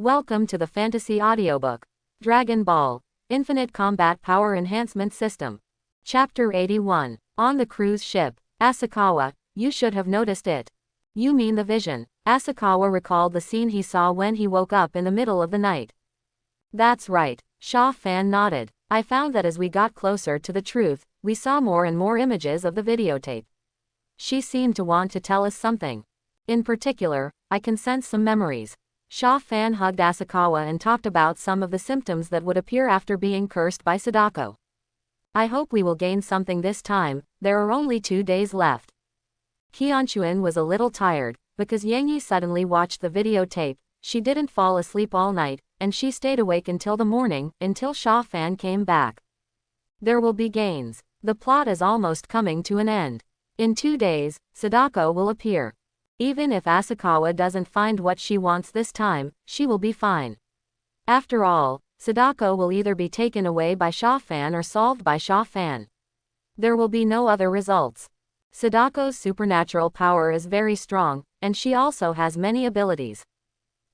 Welcome to the Fantasy Audiobook. Dragon Ball, Infinite Combat Power Enhancement System. Chapter 81. On the cruise ship. Asakawa, you should have noticed it. You mean the vision. Asakawa recalled the scene he saw when he woke up in the middle of the night. That's right. Sha Fan nodded. I found that as we got closer to the truth, we saw more and more images of the videotape. She seemed to want to tell us something. In particular, I can sense some memories. Sha Fan hugged Asakawa and talked about some of the symptoms that would appear after being cursed by Sadako. I hope we will gain something this time. There are only 2 days left. Qianchuan was a little tired, because Yang suddenly watched the videotape. She didn't fall asleep all night, and she stayed awake until the morning, until Sha Fan came back. There will be gains. The plot is almost coming to an end. In 2 days, Sadako will appear. Even if Asakawa doesn't find what she wants this time, she will be fine. After all, Sadako will either be taken away by Sha Fan or solved by Sha Fan. There will be no other results. Sadako's supernatural power is very strong, and she also has many abilities.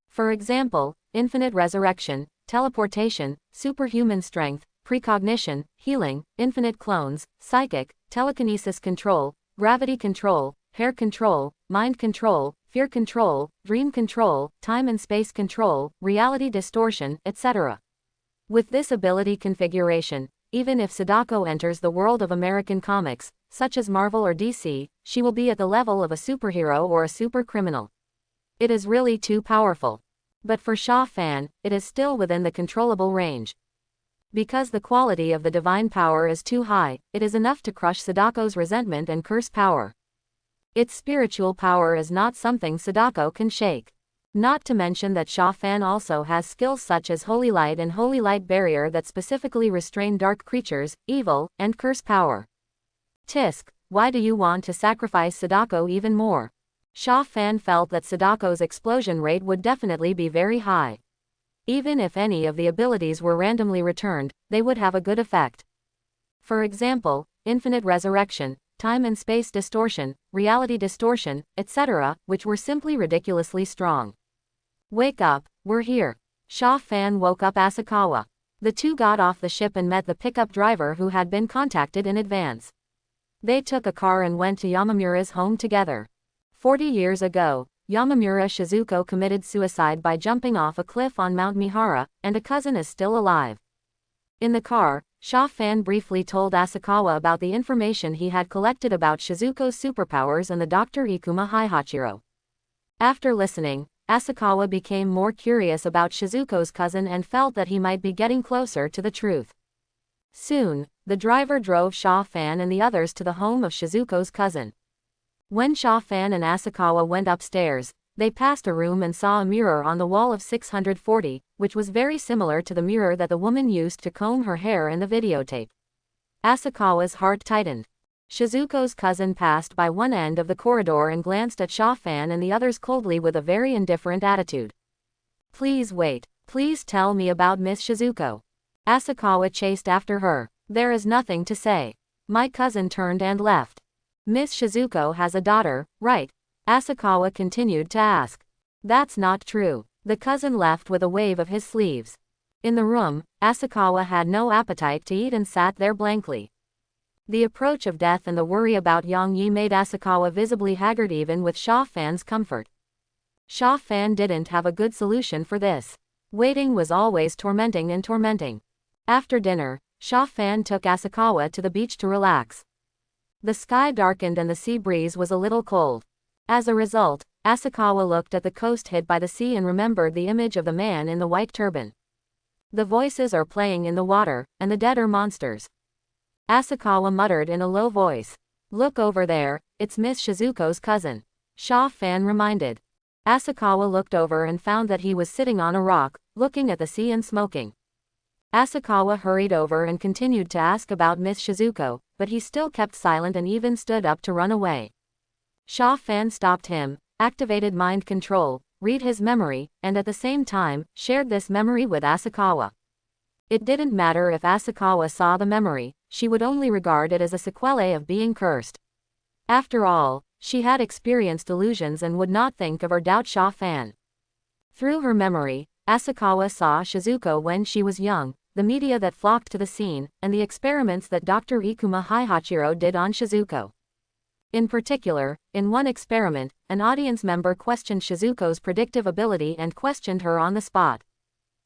For example, infinite resurrection, teleportation, superhuman strength, precognition, healing, infinite clones, psychic, telekinesis control, gravity control, hair control, mind control, fear control, dream control, time and space control, reality distortion, etc. With this ability configuration, even if Sadako enters the world of American comics, such as Marvel or DC, she will be at the level of a superhero or a super criminal. It is really too powerful. But for Sha Fan, it is still within the controllable range. Because the quality of the divine power is too high, it is enough to crush Sadako's resentment and curse power. Its spiritual power is not something Sadako can shake. Not to mention that Sha Fan also has skills such as Holy Light and Holy Light Barrier that specifically restrain dark creatures, evil, and curse power. Tisk, why do you want to sacrifice Sadako even more? Sha Fan felt that Sadako's explosion rate would definitely be very high. Even if any of the abilities were randomly returned, they would have a good effect. For example, infinite resurrection, time and space distortion, reality distortion, etc., which were simply ridiculously strong. Wake up, we're here. Sha Fan woke up Asakawa. The two got off the ship and met the pickup driver who had been contacted in advance. They took a car and went to Yamamura's home together. 40 years ago, Yamamura Shizuko committed suicide by jumping off a cliff on Mount Mihara, and a cousin is still alive. In the car, Sha Fan briefly told Asakawa about the information he had collected about Shizuko's superpowers and the Dr. Ikuma Haihachiro. After listening, Asakawa became more curious about Shizuko's cousin and felt that he might be getting closer to the truth. Soon, the driver drove Sha Fan and the others to the home of Shizuko's cousin. When Sha Fan and Asakawa went upstairs, they passed a room and saw a mirror on the wall of 640, which was very similar to the mirror that the woman used to comb her hair in the videotape. Asakawa's heart tightened. Shizuko's cousin passed by one end of the corridor and glanced at Sha Fan and the others coldly with a very indifferent attitude. Please wait. Please tell me about Miss Shizuko. Asakawa chased after her. There is nothing to say. My cousin turned and left. Miss Shizuko has a daughter, right? Asakawa continued to ask. That's not true. The cousin left with a wave of his sleeves. In the room, Asakawa had no appetite to eat and sat there blankly. The approach of death and the worry about Yang Yi made Asakawa visibly haggard even with Sha Fan's comfort. Sha Fan didn't have a good solution for this. Waiting was always tormenting and tormenting. After dinner, Sha Fan took Asakawa to the beach to relax. The sky darkened and the sea breeze was a little cold. As a result, Asakawa looked at the coast hid by the sea and remembered the image of the man in the white turban. The voices are playing in the water, and the dead are monsters. Asakawa muttered in a low voice. Look over there, it's Miss Shizuko's cousin. Sha Fan reminded. Asakawa looked over and found that he was sitting on a rock, looking at the sea and smoking. Asakawa hurried over and continued to ask about Miss Shizuko, but he still kept silent and even stood up to run away. Sha Fan stopped him, activated mind control, read his memory, and at the same time, shared this memory with Asakawa. It didn't matter if Asakawa saw the memory, she would only regard it as a sequelae of being cursed. After all, she had experienced illusions and would not think of or doubt Sha Fan. Through her memory, Asakawa saw Shizuko when she was young, the media that flocked to the scene, and the experiments that Dr. Ikuma Haihachiro did on Shizuko. In particular, in one experiment, an audience member questioned Shizuko's predictive ability and questioned her on the spot.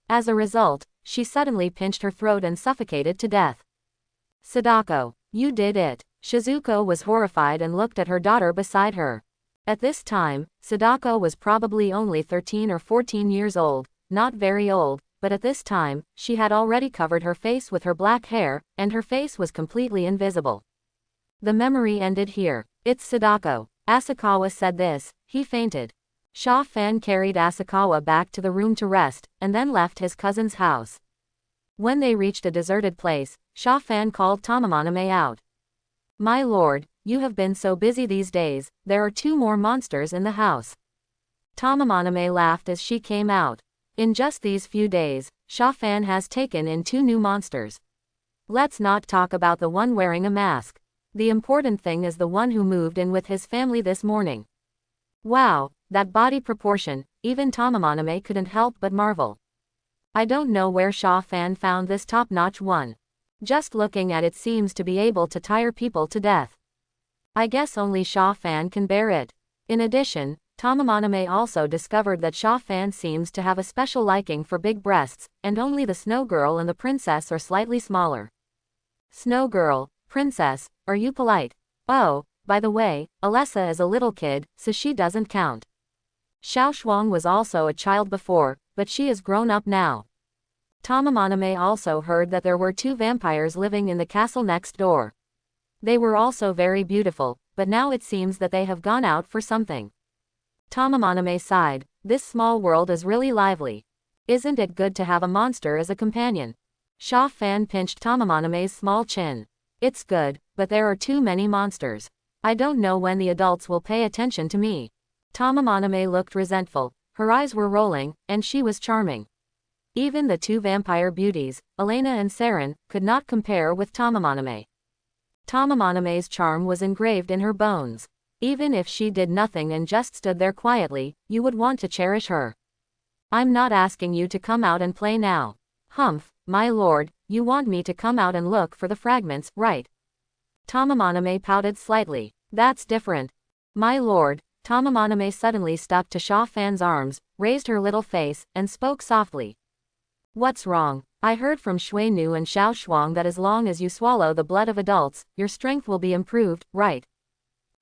As a result, she suddenly pinched her throat and suffocated to death. Sadako, you did it. Shizuko was horrified and looked at her daughter beside her. At this time, Sadako was probably only 13 or 14 years old, not very old, but at this time, she had already covered her face with her black hair, and her face was completely invisible. The memory ended here. It's Sadako. Asakawa said this, he fainted. Sha-fan carried Asakawa back to the room to rest, and then left his cousin's house. When they reached a deserted place, Sha-fan called Maname out. My lord, you have been so busy these days, there are 2 more monsters in the house. Maname laughed as she came out. In just these few days, Sha-fan has taken in 2 new monsters. Let's not talk about the one wearing a mask. The important thing is the one who moved in with his family this morning. Wow, that body proportion, even Maname couldn't help but marvel. I don't know where Sha-fan found this top-notch one. Just looking at it seems to be able to tire people to death. I guess only Sha-fan can bear it. In addition, Maname also discovered that Sha-fan seems to have a special liking for big breasts, and only the Snow Girl and the Princess are slightly smaller. Snow Girl, Princess, are you polite? Oh, by the way, Alessa is a little kid, so she doesn't count. Xiao Shuang was also a child before, but she is grown up now. Maname also heard that there were 2 vampires living in the castle next door. They were also very beautiful, but now it seems that they have gone out for something. Maname sighed, this small world is really lively. Isn't it good to have a monster as a companion? Sha-fan pinched Manama's small chin. It's good, but there are too many monsters. I don't know when the adults will pay attention to me. Maname looked resentful, her eyes were rolling, and she was charming. Even the 2 vampire beauties, Elena and Saren, could not compare with Maname. Maname's charm was engraved in her bones. Even if she did nothing and just stood there quietly, you would want to cherish her. I'm not asking you to come out and play now. Humph, my lord, you want me to come out and look for the fragments, right? Maname pouted slightly. That's different. My lord, Maname suddenly stuck to Sha-fan's arms, raised her little face, and spoke softly. What's wrong? I heard from Shuinu and Xiao Shuang that as long as you swallow the blood of adults, your strength will be improved, right?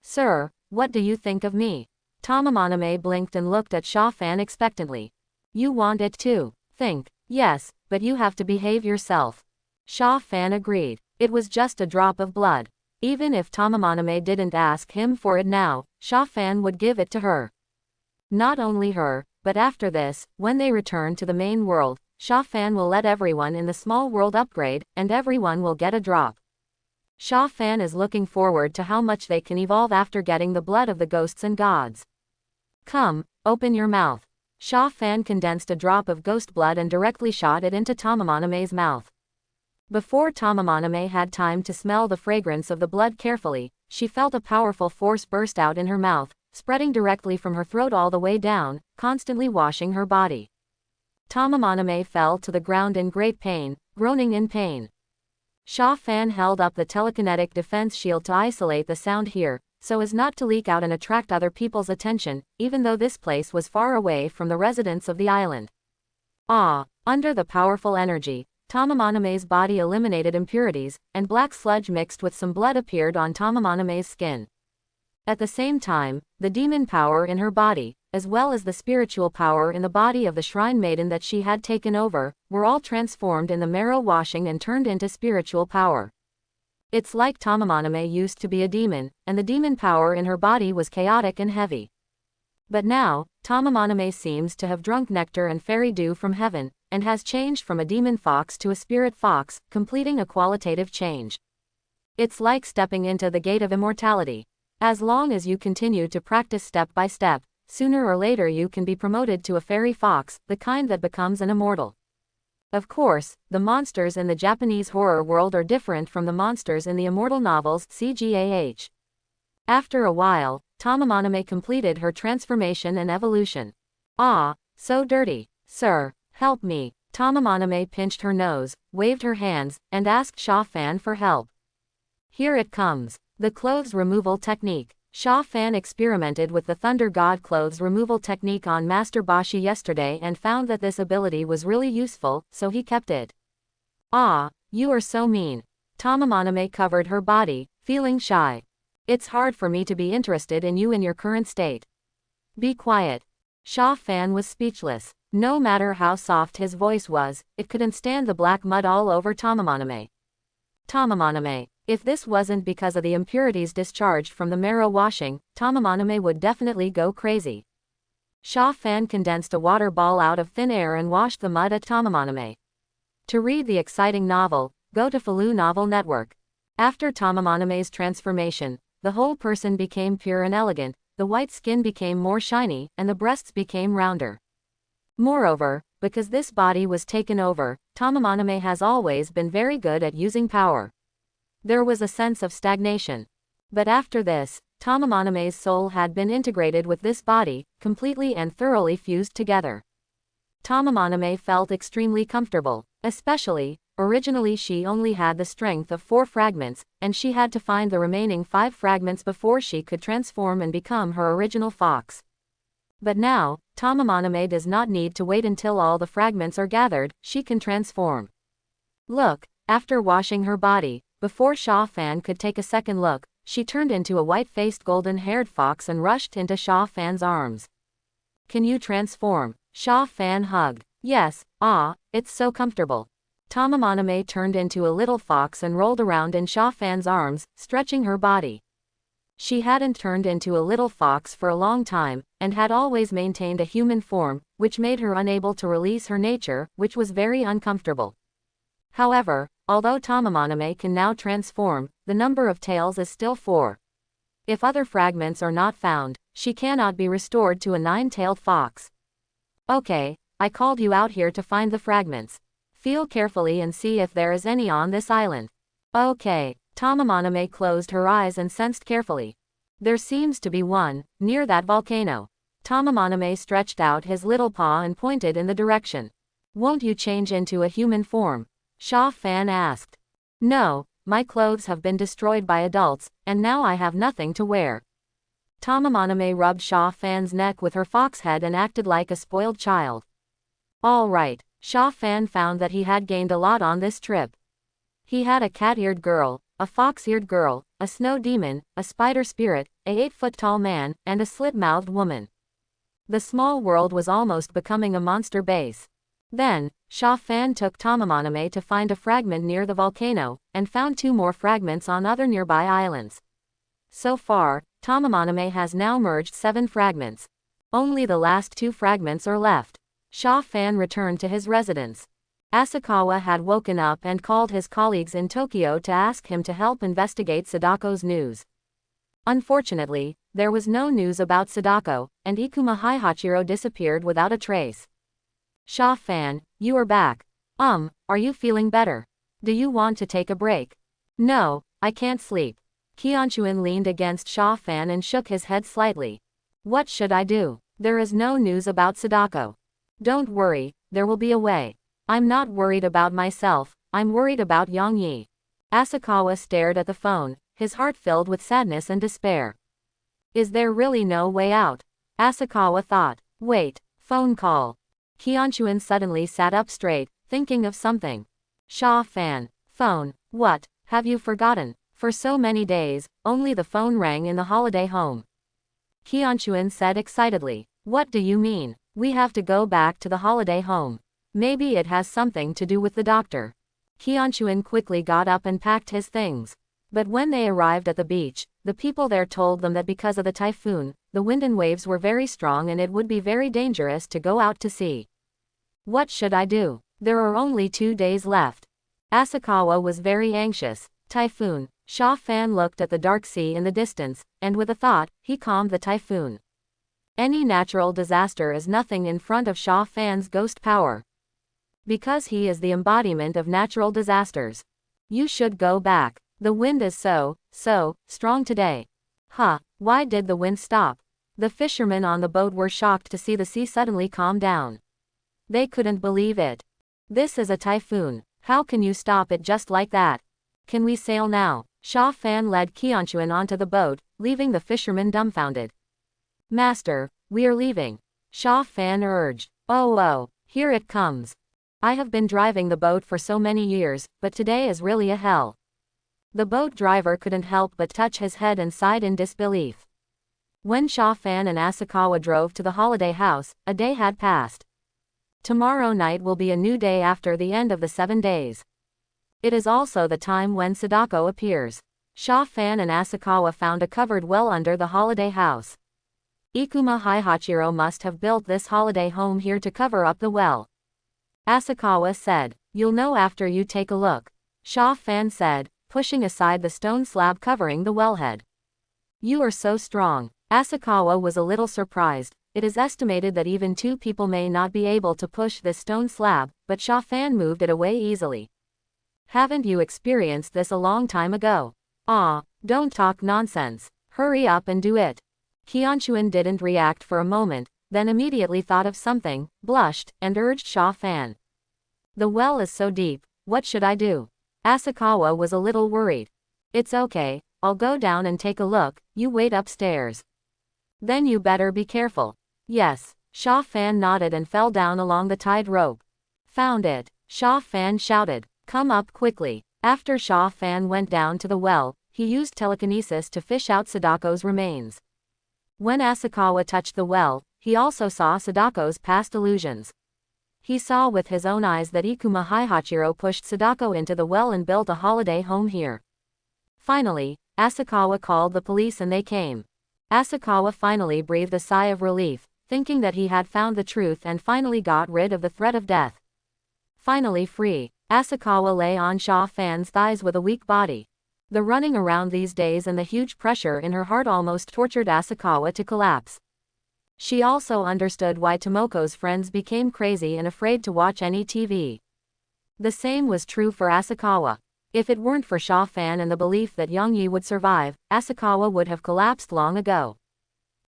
Sir, what do you think of me? Maname blinked and looked at Sha-fan expectantly. You want it too? Think. Yes, but you have to behave yourself. Sha-fan agreed. It was just a drop of blood. Even if Maname didn't ask him for it now, Sha-fan would give it to her. Not only her, but after this, when they return to the main world, Sha-fan will let everyone in the small world upgrade, and everyone will get a drop. Sha-fan is looking forward to how much they can evolve after getting the blood of the ghosts and gods. Come, open your mouth. Sha-fan condensed a drop of ghost blood and directly shot it into Manama's mouth. Before Maname had time to smell the fragrance of the blood carefully, she felt a powerful force burst out in her mouth, spreading directly from her throat all the way down, constantly washing her body. Maname fell to the ground in great pain, groaning in pain. Sha-fan held up the telekinetic defense shield to isolate the sound here, so as not to leak out and attract other people's attention, even though this place was far away from the residents of the island. Under the powerful energy, Manama's body eliminated impurities, and black sludge mixed with some blood appeared on Manama's skin. At the same time, the demon power in her body, as well as the spiritual power in the body of the shrine maiden that she had taken over, were all transformed in the marrow washing and turned into spiritual power. It's like Maname used to be a demon, and the demon power in her body was chaotic and heavy. But now, Maname seems to have drunk nectar and fairy dew from heaven, and has changed from a demon fox to a spirit fox, completing a qualitative change. It's like stepping into the gate of immortality. As long as you continue to practice step by step, sooner or later you can be promoted to a fairy fox, the kind that becomes an immortal. Of course, the monsters in the Japanese horror world are different from the monsters in the immortal novels CGAH. After a while, Maname completed her transformation and evolution. So dirty. Sir, Help me. Maname pinched her nose, waved her hands, and asked Sha Fan for help. Here it comes. The clothes removal technique. Sha Fan experimented with the Thunder God clothes removal technique on Master Bashi yesterday and found that this ability was really useful, so he kept it. Ah, you are so mean. Maname covered her body, feeling shy. It's hard for me to be interested in you in your current state. Be quiet. Sha Fan was speechless. No matter how soft his voice was, it couldn't stand the black mud all over Maname. Maname. If this wasn't because of the impurities discharged from the marrow washing, Maname would definitely go crazy. Sha Fan condensed a water ball out of thin air and washed the mud at Maname. To read the exciting novel, go to Falu Novel Network. After Tamamaname's transformation, the whole person became pure and elegant, the white skin became more shiny, and the breasts became rounder. Moreover, because this body was taken over, Maname has always been very good at using power. There was a sense of stagnation. But after this, Tamamaname's soul had been integrated with this body, completely and thoroughly fused together. Maname felt extremely comfortable, especially, originally she only had the strength of 4 fragments, and she had to find the remaining 5 fragments before she could transform and become her original fox. But now, Maname does not need to wait until all the fragments are gathered, she can transform. Look, after washing her body, before Sha Fan could take a second look, she turned into a white-faced golden-haired fox and rushed into Sha Fan's arms. Can you transform? Sha Fan hugged. Yes, it's so comfortable. Maname turned into a little fox and rolled around in Sha Fan's arms, stretching her body. She hadn't turned into a little fox for a long time, and had always maintained a human form, which made her unable to release her nature, which was very uncomfortable. However, although Maname can now transform, the number of tails is still 4. If other fragments are not found, she cannot be restored to a 9-tailed fox. Okay, I called you out here to find the fragments. Feel carefully and see if there is any on this island. Okay. Maname closed her eyes and sensed carefully. There seems to be one, near that volcano. Maname stretched out his little paw and pointed in the direction. Won't you change into a human form? Sha Fan asked. No, my clothes have been destroyed by adults, and now I have nothing to wear. Maname rubbed Sha Fan's neck with her fox head and acted like a spoiled child. All right, Sha Fan found that he had gained a lot on this trip. He had a cat-eared girl, a fox-eared girl, a snow demon, a spider spirit, a 8-foot-tall man, and a slit-mouthed woman. The small world was almost becoming a monster base. Then, Sha Fan took Maname to find a fragment near the volcano, and found 2 more fragments on other nearby islands. So far, Maname has now merged 7 fragments. Only the last 2 fragments are left. Sha Fan returned to his residence. Asakawa had woken up and called his colleagues in Tokyo to ask him to help investigate Sadako's news. Unfortunately, there was no news about Sadako, and Ikuma Haihachiro disappeared without a trace. Sha Fan, you are back. Are you feeling better? Do you want to take a break? No, I can't sleep. Kianchuin leaned against Sha Fan and shook his head slightly. What should I do? There is no news about Sadako. Don't worry, there will be a way. I'm not worried about myself, I'm worried about Yang Yi. Asakawa stared at the phone, his heart filled with sadness and despair. Is there really no way out? Asakawa thought. Wait, phone call. Kianchuin suddenly sat up straight, thinking of something. Sha Fan. Phone. What, have you forgotten? For so many days, only the phone rang in the holiday home. Kianchuin said excitedly. What do you mean? We have to go back to the holiday home. Maybe it has something to do with the doctor. Kianchuin quickly got up and packed his things. But when they arrived at the beach, the people there told them that because of the typhoon, the wind and waves were very strong and it would be very dangerous to go out to sea. What should I do? There are only 2 days left. Asakawa was very anxious. Typhoon. Sha Fan looked at the dark sea in the distance, and with a thought, he calmed the typhoon. Any natural disaster is nothing in front of Sha Fan's ghost power. Because he is the embodiment of natural disasters. You should go back. The wind is so strong today. Why did the wind stop? The fishermen on the boat were shocked to see the sea suddenly calm down. They couldn't believe it. This is a typhoon. How can you stop it just like that? Can we sail now? Sha Fan led Qianchuan onto the boat, leaving the fisherman dumbfounded. Master, we're leaving. Sha Fan urged. Oh, here it comes. I have been driving the boat for so many years, but today is really a hell. The boat driver couldn't help but touch his head and sighed in disbelief. When Sha Fan and Asakawa drove to the holiday house, a day had passed. Tomorrow night will be a new day after the end of the 7 days. It is also the time when Sadako appears. Sha Fan and Asakawa found a covered well under the holiday house. Ikuma Haihachiro must have built this holiday home here to cover up the well. Asakawa said, "You'll know after you take a look," Sha Fan said, pushing aside the stone slab covering the wellhead. "You are so strong." Asakawa was a little surprised. It is estimated that even 2 people may not be able to push this stone slab, but Sha Fan moved it away easily. "Haven't you experienced this a long time ago?" "Ah, don't talk nonsense. Hurry up and do it." Qianchuan didn't react for a moment, then immediately thought of something, blushed, and urged Sha Fan. "The well is so deep, what should I do?" Asakawa was a little worried. "It's okay, I'll go down and take a look, you wait upstairs." "Then you better be careful." "Yes." Sha Fan nodded and fell down along the tied rope. "Found it!" Sha Fan shouted. "Come up quickly." After Sha Fan went down to the well, he used telekinesis to fish out Sadako's remains. When Asakawa touched the well, he also saw Sadako's past illusions. He saw with his own eyes that Ikuma Haihachiro pushed Sadako into the well and built a holiday home here. Finally, Asakawa called the police and they came. Asakawa finally breathed a sigh of relief, thinking that he had found the truth and finally got rid of the threat of death. Finally free, Asakawa lay on Sha Fan's thighs with a weak body. The running around these days and the huge pressure in her heart almost tortured Asakawa to collapse. She also understood why Tomoko's friends became crazy and afraid to watch any TV. The same was true for Asakawa. If it weren't for Sha Fan and the belief that Yongyi would survive, Asakawa would have collapsed long ago.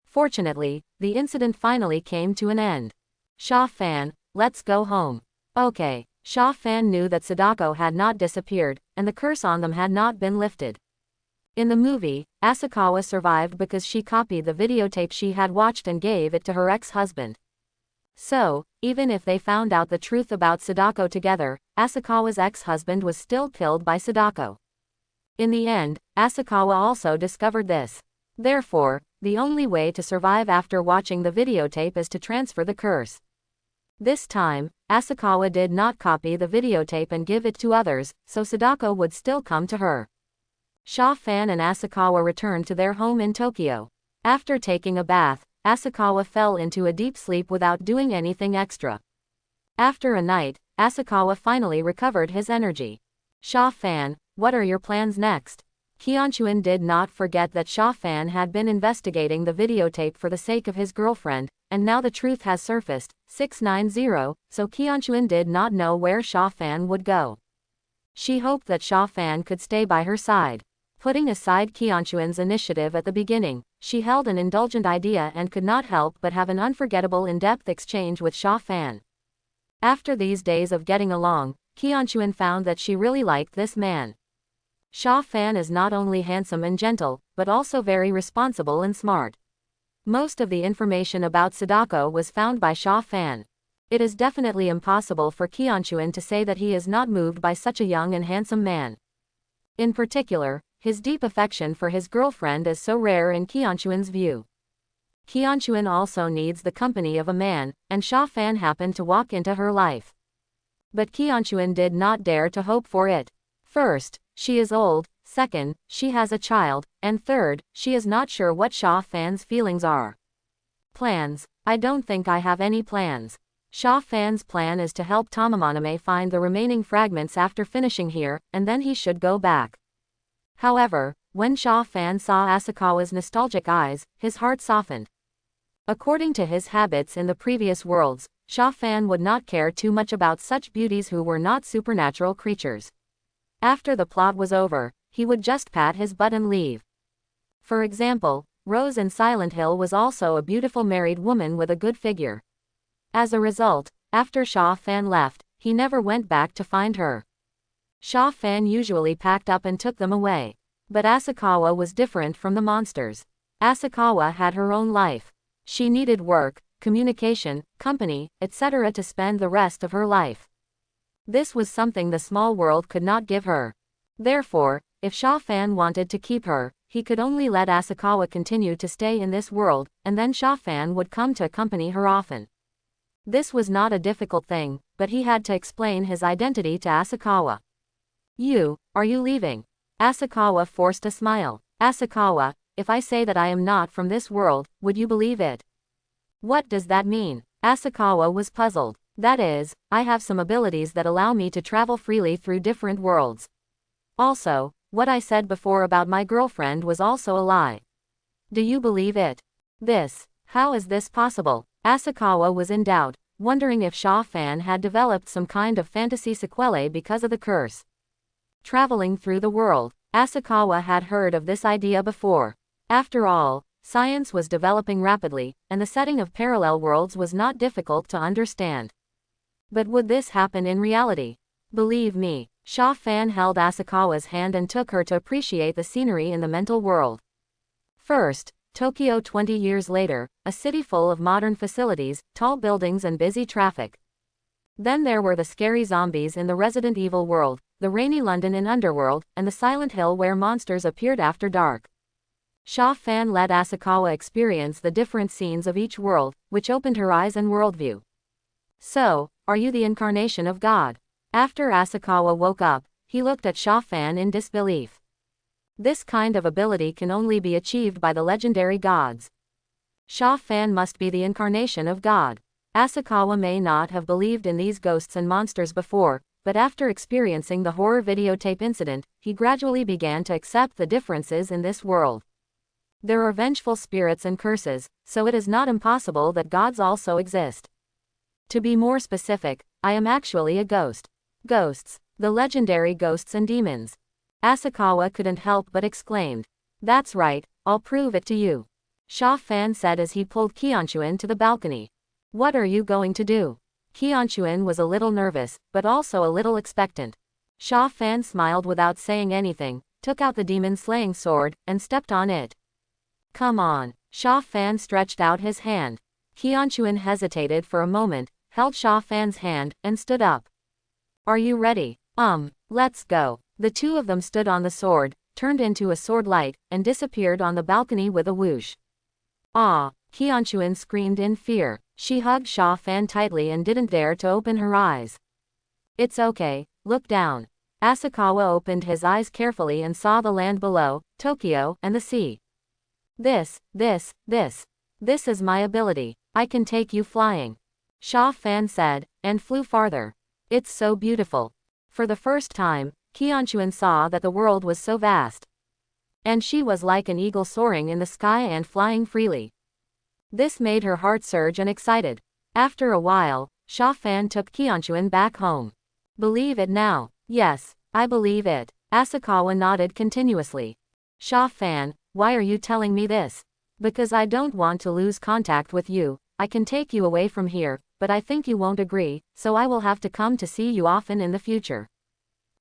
Fortunately, the incident finally came to an end. "Sha Fan, let's go home." "Okay." Sha Fan knew that Sadako had not disappeared, and the curse on them had not been lifted. In the movie, Asakawa survived because she copied the videotape she had watched and gave it to her ex-husband. So, even if they found out the truth about Sadako together, Asakawa's ex-husband was still killed by Sadako. In the end, Asakawa also discovered this. Therefore, the only way to survive after watching the videotape is to transfer the curse. This time, Asakawa did not copy the videotape and give it to others, so Sadako would still come to her. Sha Fan and Asakawa returned to their home in Tokyo. After taking a bath, Asakawa fell into a deep sleep without doing anything extra. After a night, Asakawa finally recovered his energy. "Sha Fan, what are your plans next?" Qianchuan did not forget that Sha Fan had been investigating the videotape for the sake of his girlfriend, and now the truth has surfaced. 690, so Qianchuan did not know where Sha Fan would go. She hoped that Sha Fan could stay by her side. Putting aside Qianchuan's initiative at the beginning, she held an indulgent idea and could not help but have an unforgettable in-depth exchange with Sha Fan. After these days of getting along, Qianchuan found that she really liked this man. Sha Fan is not only handsome and gentle, but also very responsible and smart. Most of the information about Sadako was found by Sha Fan. It is definitely impossible for Qianchuan to say that he is not moved by such a young and handsome man. In particular, his deep affection for his girlfriend is so rare in Qianchuan's view. Qianchuan also needs the company of a man, and Sha Fan happened to walk into her life. But Qianchuan did not dare to hope for it. First, she is old, second, she has a child, and third, she is not sure what Sha Fan's feelings are. Plans. I don't think I have any plans. Sha Fan's plan is to help Maname find the remaining fragments after finishing here, and then he should go back. However, when Sha Fan saw Asakawa's nostalgic eyes, his heart softened. According to his habits in the previous worlds, Sha Fan would not care too much about such beauties who were not supernatural creatures. After the plot was over, he would just pat his butt and leave. For example, Rose in Silent Hill was also a beautiful married woman with a good figure. As a result, After Sha Fan left, he never went back to find her. Sha Fan usually packed up and took them away. But Asakawa was different from the monsters. Asakawa had her own life. She needed work, communication, company, etc. to spend the rest of her life. This was something the small world could not give her. Therefore, if Sha Fan wanted to keep her, he could only let Asakawa continue to stay in this world, and then Sha Fan would come to accompany her often. This was not a difficult thing, but he had to explain his identity to Asakawa. Are you leaving? Asakawa forced a smile. Asakawa, if I say that I am not from this world, would you believe it? What does that mean? Asakawa was puzzled. That is, I have some abilities that allow me to travel freely through different worlds. Also, what I said before about my girlfriend was also a lie. Do you believe it? How is this possible? Asakawa was in doubt, wondering if Sha Fan had developed some kind of fantasy sequelae because of the curse. Traveling through the world. Asakawa had heard of this idea before. After all, science was developing rapidly, and the setting of parallel worlds was not difficult to understand. But would this happen in reality? Believe me, Sha Fan held Asakawa's hand and took her to appreciate the scenery in the mental world. First, Tokyo 20 years later, a city full of modern facilities, tall buildings and busy traffic. Then there were the scary zombies in the Resident Evil world, the rainy London in Underworld, and the Silent Hill where monsters appeared after dark. Sha Fan let Asakawa experience the different scenes of each world, which opened her eyes and worldview. So, are you the incarnation of God? After Asakawa woke up, he looked at Sha Fan in disbelief. This kind of ability can only be achieved by the legendary gods. Sha Fan must be the incarnation of God. Asakawa may not have believed in these ghosts and monsters before, but after experiencing the horror videotape incident, he gradually began to accept the differences in this world. There are vengeful spirits and curses, so it is not impossible that gods also exist. To be more specific, I am actually a ghost. Ghosts, the legendary ghosts and demons. Asakawa couldn't help but exclaimed. That's right, I'll prove it to you. Sha Fan said as he pulled Qianchuan to the balcony. What are you going to do? Qianchuan was a little nervous, but also a little expectant. Sha Fan smiled without saying anything, took out the demon-slaying sword, and stepped on it. Come on. Sha Fan stretched out his hand. Qianchuan hesitated for a moment, held Sha Fan's hand, and stood up. Are you ready? Let's go. The two of them stood on the sword, turned into a sword light, and disappeared on the balcony with a whoosh. Ah! Qianchuan screamed in fear. She hugged Sha Fan tightly and didn't dare to open her eyes. It's okay, look down. Asakawa opened his eyes carefully and saw the land below, Tokyo, and the sea. This is my ability. I can take you flying. Sha Fan said, and flew farther. It's so beautiful. For the first time, Qianchuan saw that the world was so vast. And she was like an eagle soaring in the sky and flying freely. This made her heart surge and excited. After a while, Sha Fan took Qianchuan back home. Believe it now. Yes, I believe it. Asakawa nodded continuously. Sha Fan, why are you telling me this? Because I don't want to lose contact with you. I can take you away from here, but I think you won't agree, so I will have to come to see you often in the future.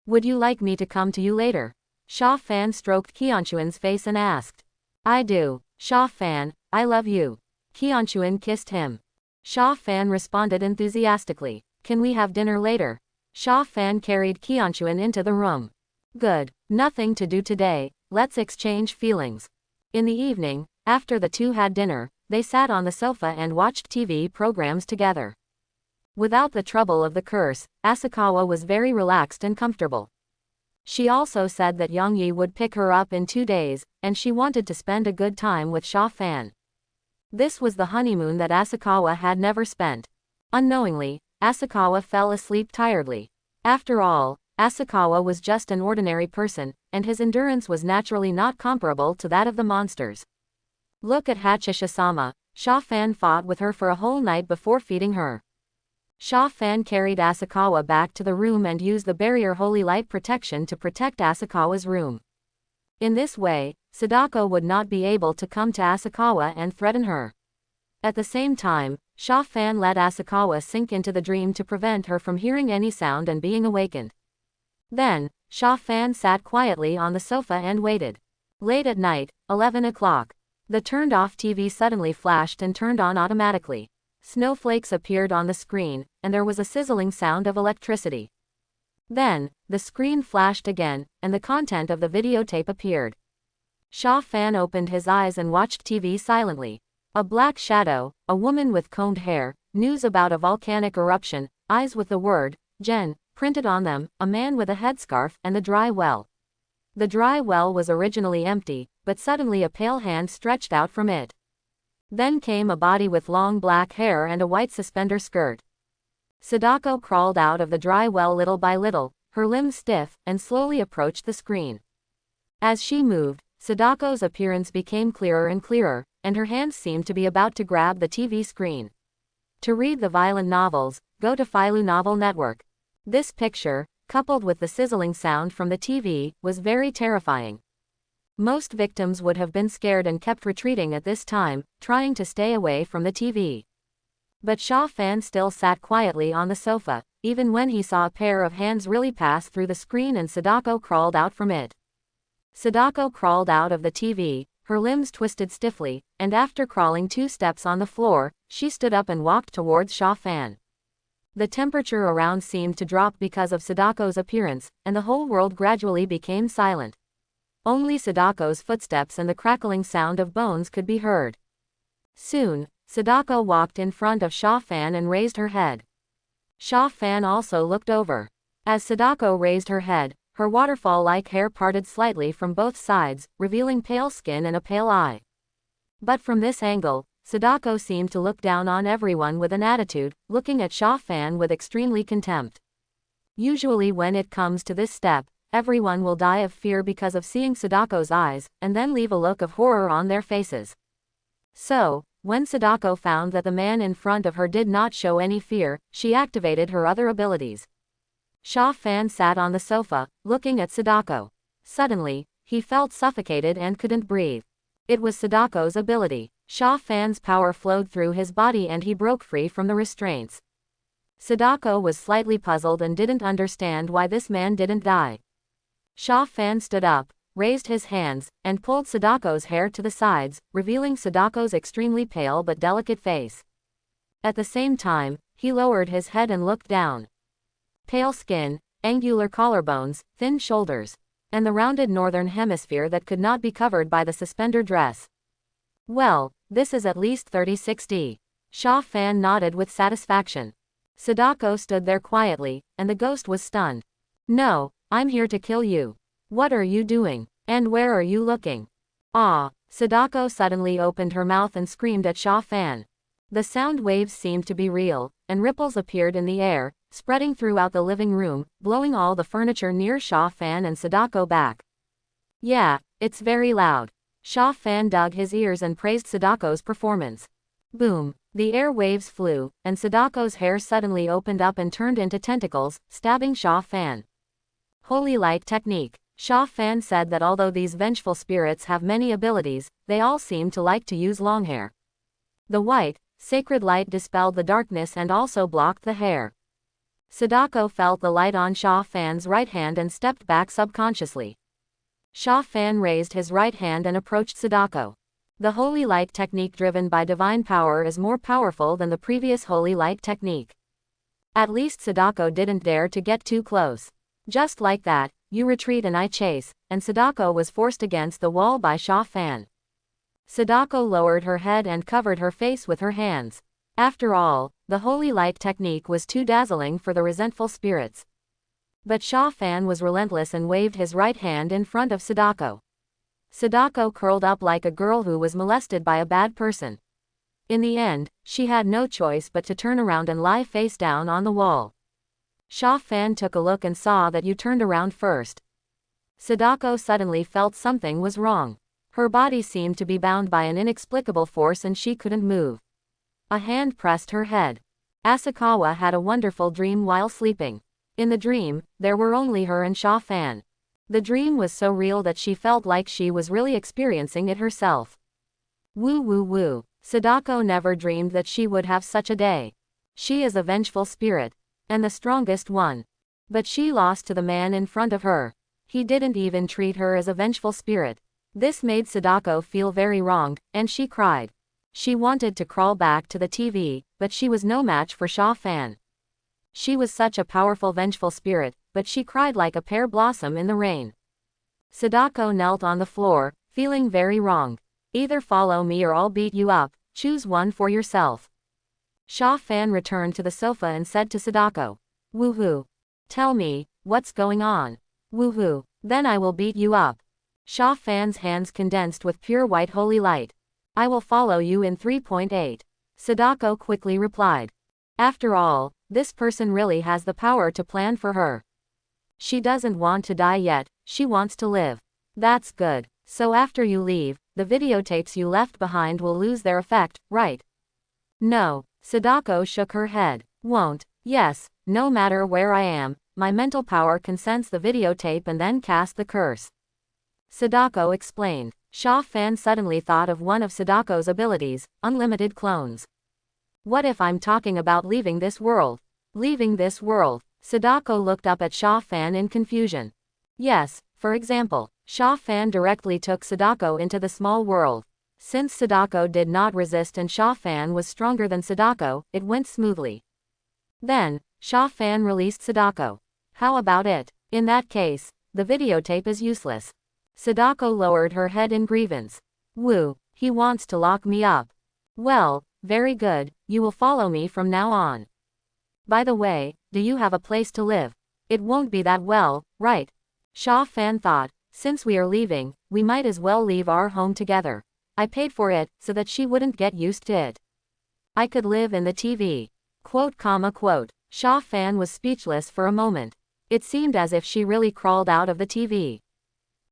Would you like me to come to you later? Sha Fan stroked Qianchuan's face and asked. I do. Sha Fan, I love you. Qianchuan kissed him. Sha Fan responded enthusiastically. Can we have dinner later? Sha Fan carried Qianchuan into the room. Good. Nothing to do today, let's exchange feelings. In the evening, after the two had dinner, they sat on the sofa and watched TV programs together. Without the trouble of the curse, Asakawa was very relaxed and comfortable. She also said that Yongyi would pick her up in 2 days, and she wanted to spend a good time with Sha Fan. This was the honeymoon that Asakawa had never spent. Unknowingly, Asakawa fell asleep tiredly. After all, Asakawa was just an ordinary person, and his endurance was naturally not comparable to that of the monsters. Look at Hachisha-sama. Sha Fan fought with her for a whole night before feeding her. Sha Fan carried Asakawa back to the room and used the barrier holy light protection to protect Asakawa's room. In this way, Sadako would not be able to come to Asakawa and threaten her. At the same time, Sha Fan let Asakawa sink into the dream to prevent her from hearing any sound and being awakened. Then, Sha Fan sat quietly on the sofa and waited. Late at night, 11 o'clock. The turned-off TV suddenly flashed and turned on automatically. Snowflakes appeared on the screen, and there was a sizzling sound of electricity. Then, the screen flashed again, and the content of the videotape appeared. Sha Fan opened his eyes and watched TV silently. A black shadow, a woman with combed hair, news about a volcanic eruption, eyes with the word, Gen, printed on them, a man with a headscarf, and the dry well. The dry well was originally empty, but suddenly a pale hand stretched out from it. Then came a body with long black hair and a white suspender skirt. Sadako crawled out of the dry well little by little, her limbs stiff, and slowly approached the screen. As she moved, Sadako's appearance became clearer and clearer, and her hands seemed to be about to grab the TV screen. To read the violent novels, go to Philo Novel Network. This picture, coupled with the sizzling sound from the TV, was very terrifying. Most victims would have been scared and kept retreating at this time, trying to stay away from the TV. But Sha Fan still sat quietly on the sofa, even when he saw a pair of hands really pass through the screen and Sadako crawled out from it. Sadako crawled out of the TV, her limbs twisted stiffly, and after crawling 2 steps on the floor, she stood up and walked towards Sha Fan. The temperature around seemed to drop because of Sadako's appearance, and the whole world gradually became silent. Only Sadako's footsteps and the crackling sound of bones could be heard. Soon, Sadako walked in front of Sha Fan and raised her head. Sha Fan also looked over. As Sadako raised her head, her waterfall-like hair parted slightly from both sides, revealing pale skin and a pale eye. But from this angle, Sadako seemed to look down on everyone with an attitude, looking at Sha Fan with extremely contempt. Usually when it comes to this step, everyone will die of fear because of seeing Sadako's eyes, and then leave a look of horror on their faces. So, when Sadako found that the man in front of her did not show any fear, she activated her other abilities. Sha Fan sat on the sofa, looking at Sadako. Suddenly, he felt suffocated and couldn't breathe. It was Sadako's ability. Sha Fan's power flowed through his body and he broke free from the restraints. Sadako was slightly puzzled and didn't understand why this man didn't die. Sha Fan stood up, raised his hands, and pulled Sadako's hair to the sides, revealing Sadako's extremely pale but delicate face. At the same time, he lowered his head and looked down. Pale skin, angular collarbones, thin shoulders, and the rounded northern hemisphere that could not be covered by the suspender dress. Well, this is at least 3060. Sha Fan nodded with satisfaction. Sadako stood there quietly, and the ghost was stunned. No, I'm here to kill you. What are you doing? And where are you looking? Ah! Sadako suddenly opened her mouth and screamed at Sha Fan. The sound waves seemed to be real, and ripples appeared in the air, spreading throughout the living room, blowing all the furniture near Sha Fan and Sadako back. Yeah, it's very loud. Sha Fan dug his ears and praised Sadako's performance. Boom! The air waves flew, and Sadako's hair suddenly opened up and turned into tentacles, stabbing Sha Fan. Holy Light Technique. Sha Fan said that although these vengeful spirits have many abilities, they all seem to like to use long hair. The white, sacred light dispelled the darkness and also blocked the hair. Sadako felt the light on Sha Fan's right hand and stepped back subconsciously. Sha Fan raised his right hand and approached Sadako. The Holy Light Technique driven by divine power is more powerful than the previous Holy Light Technique. At least Sadako didn't dare to get too close. Just like that, you retreat and I chase, and Sadako was forced against the wall by Sha Fan. Sadako lowered her head and covered her face with her hands. After all, the Holy Light Technique was too dazzling for the resentful spirits. But Sha Fan was relentless and waved his right hand in front of Sadako. Sadako curled up like a girl who was molested by a bad person. In the end, she had no choice but to turn around and lie face down on the wall. Sha Fan took a look and saw that you turned around first. Sadako suddenly felt something was wrong. Her body seemed to be bound by an inexplicable force and she couldn't move. A hand pressed her head. Asakawa had a wonderful dream while sleeping. In the dream, there were only her and Sha Fan. The dream was so real that she felt like she was really experiencing it herself. Woo woo woo. Sadako never dreamed that she would have such a day. She is a vengeful spirit, and the strongest one. But she lost to the man in front of her. He didn't even treat her as a vengeful spirit. This made Sadako feel very wronged, and she cried. She wanted to crawl back to the TV, but she was no match for Sha Fan. She was such a powerful vengeful spirit, but she cried like a pear blossom in the rain. Sadako knelt on the floor, feeling very wronged. Either follow me or I'll beat you up, choose one for yourself. Sha Fan returned to the sofa and said to Sadako. Woohoo. Tell me, what's going on? Woohoo. Then I will beat you up. Sha Fan's hands condensed with pure white holy light. I will follow you in 3.8. Sadako quickly replied. After all, this person really has the power to plan for her. She doesn't want to die yet, she wants to live. That's good. So after you leave, the videotapes you left behind will lose their effect, right? No. Sadako shook her head. Won't. Yes, no matter where I am, my mental power can sense the videotape and then cast the curse. Sadako explained. Sha Fan suddenly thought of one of Sadako's abilities, unlimited clones. What if I'm talking about leaving this world? Leaving this world. Sadako looked up at Sha Fan in confusion. Yes, for example, Sha Fan directly took Sadako into the small world. Since Sadako did not resist and Sha Fan was stronger than Sadako, it went smoothly. Then, Sha Fan released Sadako. How about it? In that case, the videotape is useless. Sadako lowered her head in grievance. Woo, he wants to lock me up. Well, very good, you will follow me from now on. By the way, do you have a place to live? It won't be that well, right? Sha Fan thought, since we are leaving, we might as well leave our home together. I paid for it, so that she wouldn't get used to it. I could live in the TV. Quote. Sha Fan was speechless for a moment. It seemed as if she really crawled out of the TV.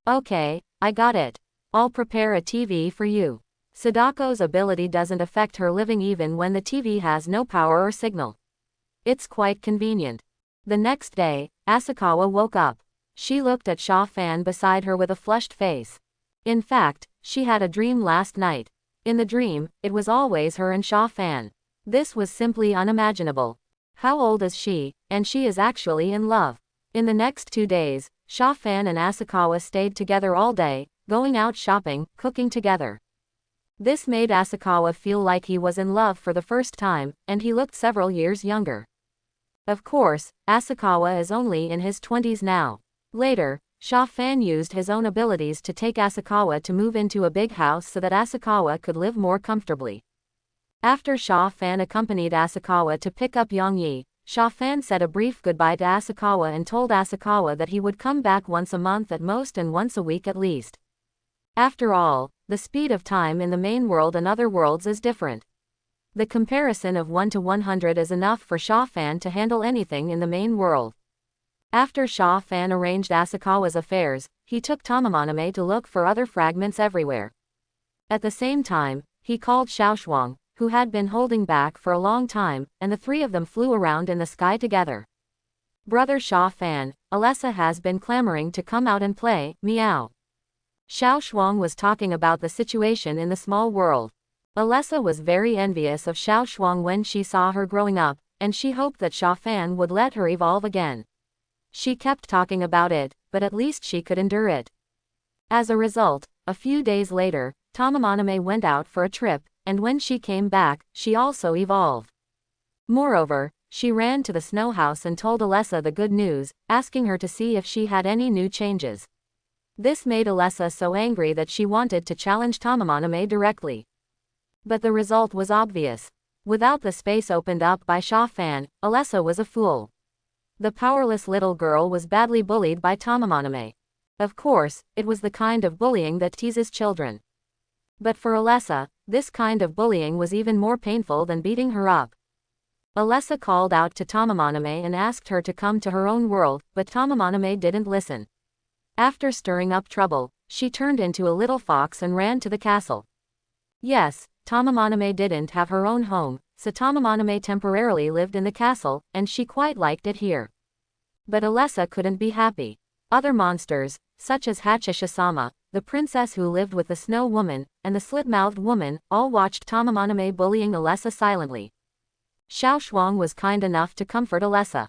Okay, I got it. I'll prepare a TV for you. Sadako's ability doesn't affect her living even when the TV has no power or signal. It's quite convenient. The next day, Asakawa woke up. She looked at Sha Fan beside her with a flushed face. In fact, she had a dream last night. In the dream, it was always her and Sha Fan. This was simply unimaginable. How old is she? And she is actually in love. In the next 2 days, Sha Fan and Asakawa stayed together all day, going out shopping, cooking together. This made Asakawa feel like he was in love for the first time, and he looked several years younger. Of course, Asakawa is only in his 20s now. Later, Sha Fan used his own abilities to take Asakawa to move into a big house so that Asakawa could live more comfortably. After Sha Fan accompanied Asakawa to pick up Yongyi, Sha Fan said a brief goodbye to Asakawa and told Asakawa that he would come back once a month at most and once a week at least. After all, the speed of time in the main world and other worlds is different. The comparison of 1 to 100 is enough for Sha Fan to handle anything in the main world. After Sha Fan arranged Asakawa's affairs, he took Maname to look for other fragments everywhere. At the same time, he called Xiaoshuang, who had been holding back for a long time, and the three of them flew around in the sky together. Brother Sha Fan, Alessa has been clamoring to come out and play, meow. Xiaoshuang was talking about the situation in the small world. Alessa was very envious of Xiaoshuang when she saw her growing up, and she hoped that Sha Fan would let her evolve again. She kept talking about it, but at least she could endure it. As a result, a few days later, Maname went out for a trip, and when she came back, she also evolved. Moreover, she ran to the snow house and told Alessa the good news, asking her to see if she had any new changes. This made Alessa so angry that she wanted to challenge Maname directly. But the result was obvious. Without the space opened up by Sha Fan, Alessa was a fool. The powerless little girl was badly bullied by Maname. Of course, it was the kind of bullying that teases children. But for Alessa, this kind of bullying was even more painful than beating her up. Alessa called out to Maname and asked her to come to her own world, but Maname didn't listen. After stirring up trouble, she turned into a little fox and ran to the castle. Yes, Maname didn't have her own home, so Maname temporarily lived in the castle, and she quite liked it here. But Alessa couldn't be happy. Other monsters, such as Hachisha-sama, the princess who lived with the snow woman, and the slit-mouthed woman, all watched Maname bullying Alessa silently. Xiao Shuang was kind enough to comfort Alessa.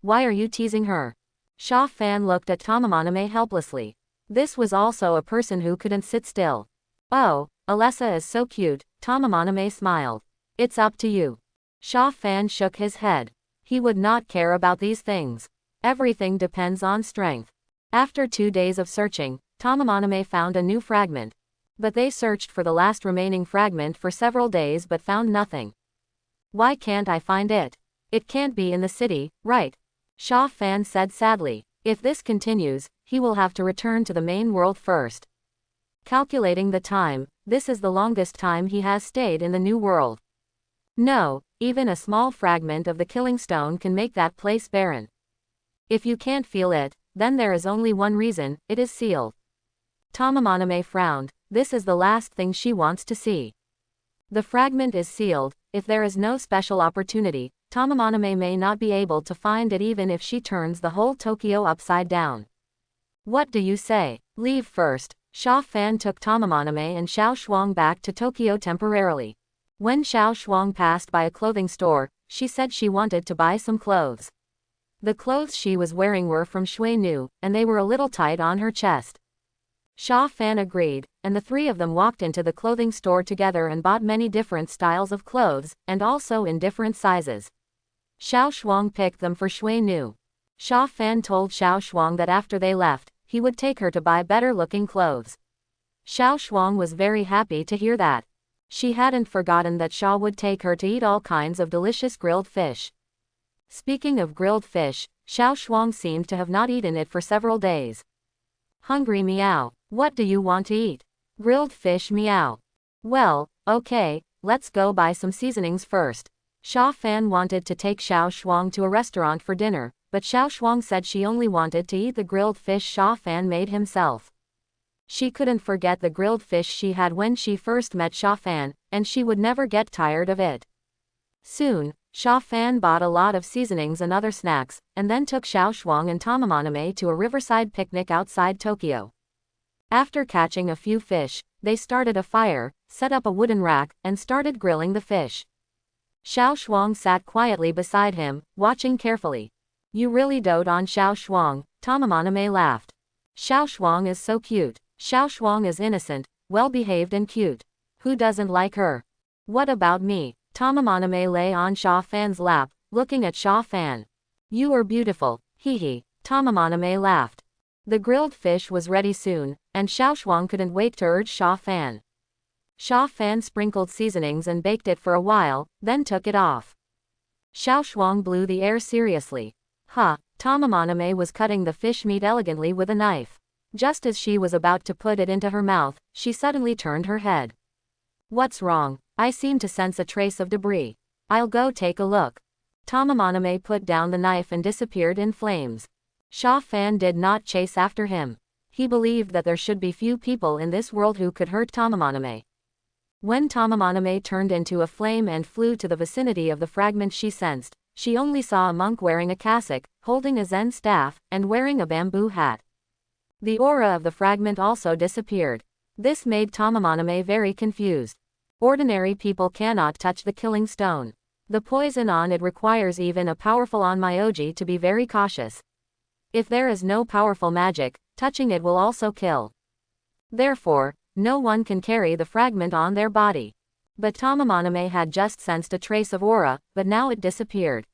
Why are you teasing her? Sha Fan looked at Maname helplessly. This was also a person who couldn't sit still. Oh, Alessa is so cute, Maname smiled. It's up to you. Sha Fan shook his head. He would not care about these things. Everything depends on strength. After 2 days of searching, Maname found a new fragment. But they searched for the last remaining fragment for several days but found nothing. Why can't I find it? It can't be in the city, right? Sha Fan said sadly. If this continues, he will have to return to the main world first. Calculating the time, this is the longest time he has stayed in the new world. No, even a small fragment of the killing stone can make that place barren. If you can't feel it, then there is only one reason, it is sealed. Maname frowned. This is the last thing she wants to see. The fragment is sealed. If there is no special opportunity, Maname may not be able to find it even if she turns the whole Tokyo upside down. What do you say? Leave first. Sha Fan took Maname and Xiao Shuang back to Tokyo temporarily. When Xiao Shuang passed by a clothing store, she said she wanted to buy some clothes. The clothes she was wearing were from Shui Nu, and they were a little tight on her chest. Sha Fan agreed, and the three of them walked into the clothing store together and bought many different styles of clothes, and also in different sizes. Xiao Shuang picked them for Shui Nu. Sha Fan told Xiao Shuang that after they left, he would take her to buy better-looking clothes. Xiao Shuang was very happy to hear that. She hadn't forgotten that Sha would take her to eat all kinds of delicious grilled fish. Speaking of grilled fish, Xiao Shuang seemed to have not eaten it for several days. Hungry meow. What do you want to eat? Grilled fish meow. Well, okay, let's go buy some seasonings first. Sha Fan wanted to take Xiao Shuang to a restaurant for dinner, but Xiao Shuang said she only wanted to eat the grilled fish Sha Fan made himself. She couldn't forget the grilled fish she had when she first met Sha Fan, and she would never get tired of it. Soon, Sha Fan bought a lot of seasonings and other snacks, and then took Xiao Shuang and Maname to a riverside picnic outside Tokyo. After catching a few fish, they started a fire, set up a wooden rack, and started grilling the fish. Xiao Shuang sat quietly beside him, watching carefully. You really dote on Xiao Shuang, Maname laughed. Xiao Shuang is so cute. Xiao Shuang is innocent, well-behaved and cute. Who doesn't like her? What about me? Maname lay on Sha Fan's lap, looking at Sha Fan. You are beautiful, hee. Maname laughed. The grilled fish was ready soon, and Xiao Shuang couldn't wait to urge Sha Fan. Sha Fan sprinkled seasonings and baked it for a while, then took it off. Xiao Shuang blew the air seriously. Maname was cutting the fish meat elegantly with a knife. Just as she was about to put it into her mouth, she suddenly turned her head. What's wrong? I seem to sense a trace of debris. I'll go take a look. Maname put down the knife and disappeared in flames. Sha Fan did not chase after him. He believed that there should be few people in this world who could hurt Maname. When Maname turned into a flame and flew to the vicinity of the fragment she sensed, she only saw a monk wearing a cassock, holding a Zen staff, and wearing a bamboo hat. The aura of the fragment also disappeared. This made Maname very confused. Ordinary people cannot touch the killing stone. The poison on it requires even a powerful onmyoji to be very cautious. If there is no powerful magic, touching it will also kill. Therefore, no one can carry the fragment on their body. But Maname had just sensed a trace of aura, but now it disappeared.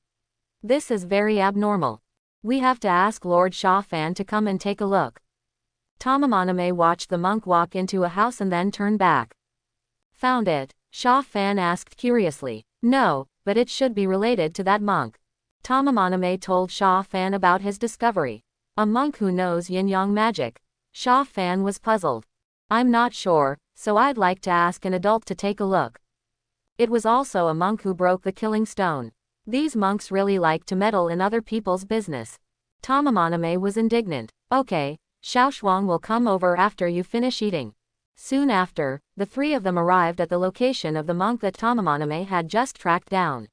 This is very abnormal. We have to ask Lord Sha Fan to come and take a look. Maname watched the monk walk into a house and then turn back. Found it? Sha Fan asked curiously. No, but it should be related to that monk. Maname told Sha Fan about his discovery. A monk who knows yin-yang magic. Sha Fan was puzzled. I'm not sure, so I'd like to ask an adult to take a look. It was also a monk who broke the killing stone. These monks really like to meddle in other people's business. Maname was indignant. Okay, Xiao Shuang will come over after you finish eating. Soon after, the three of them arrived at the location of the monk that Maname had just tracked down.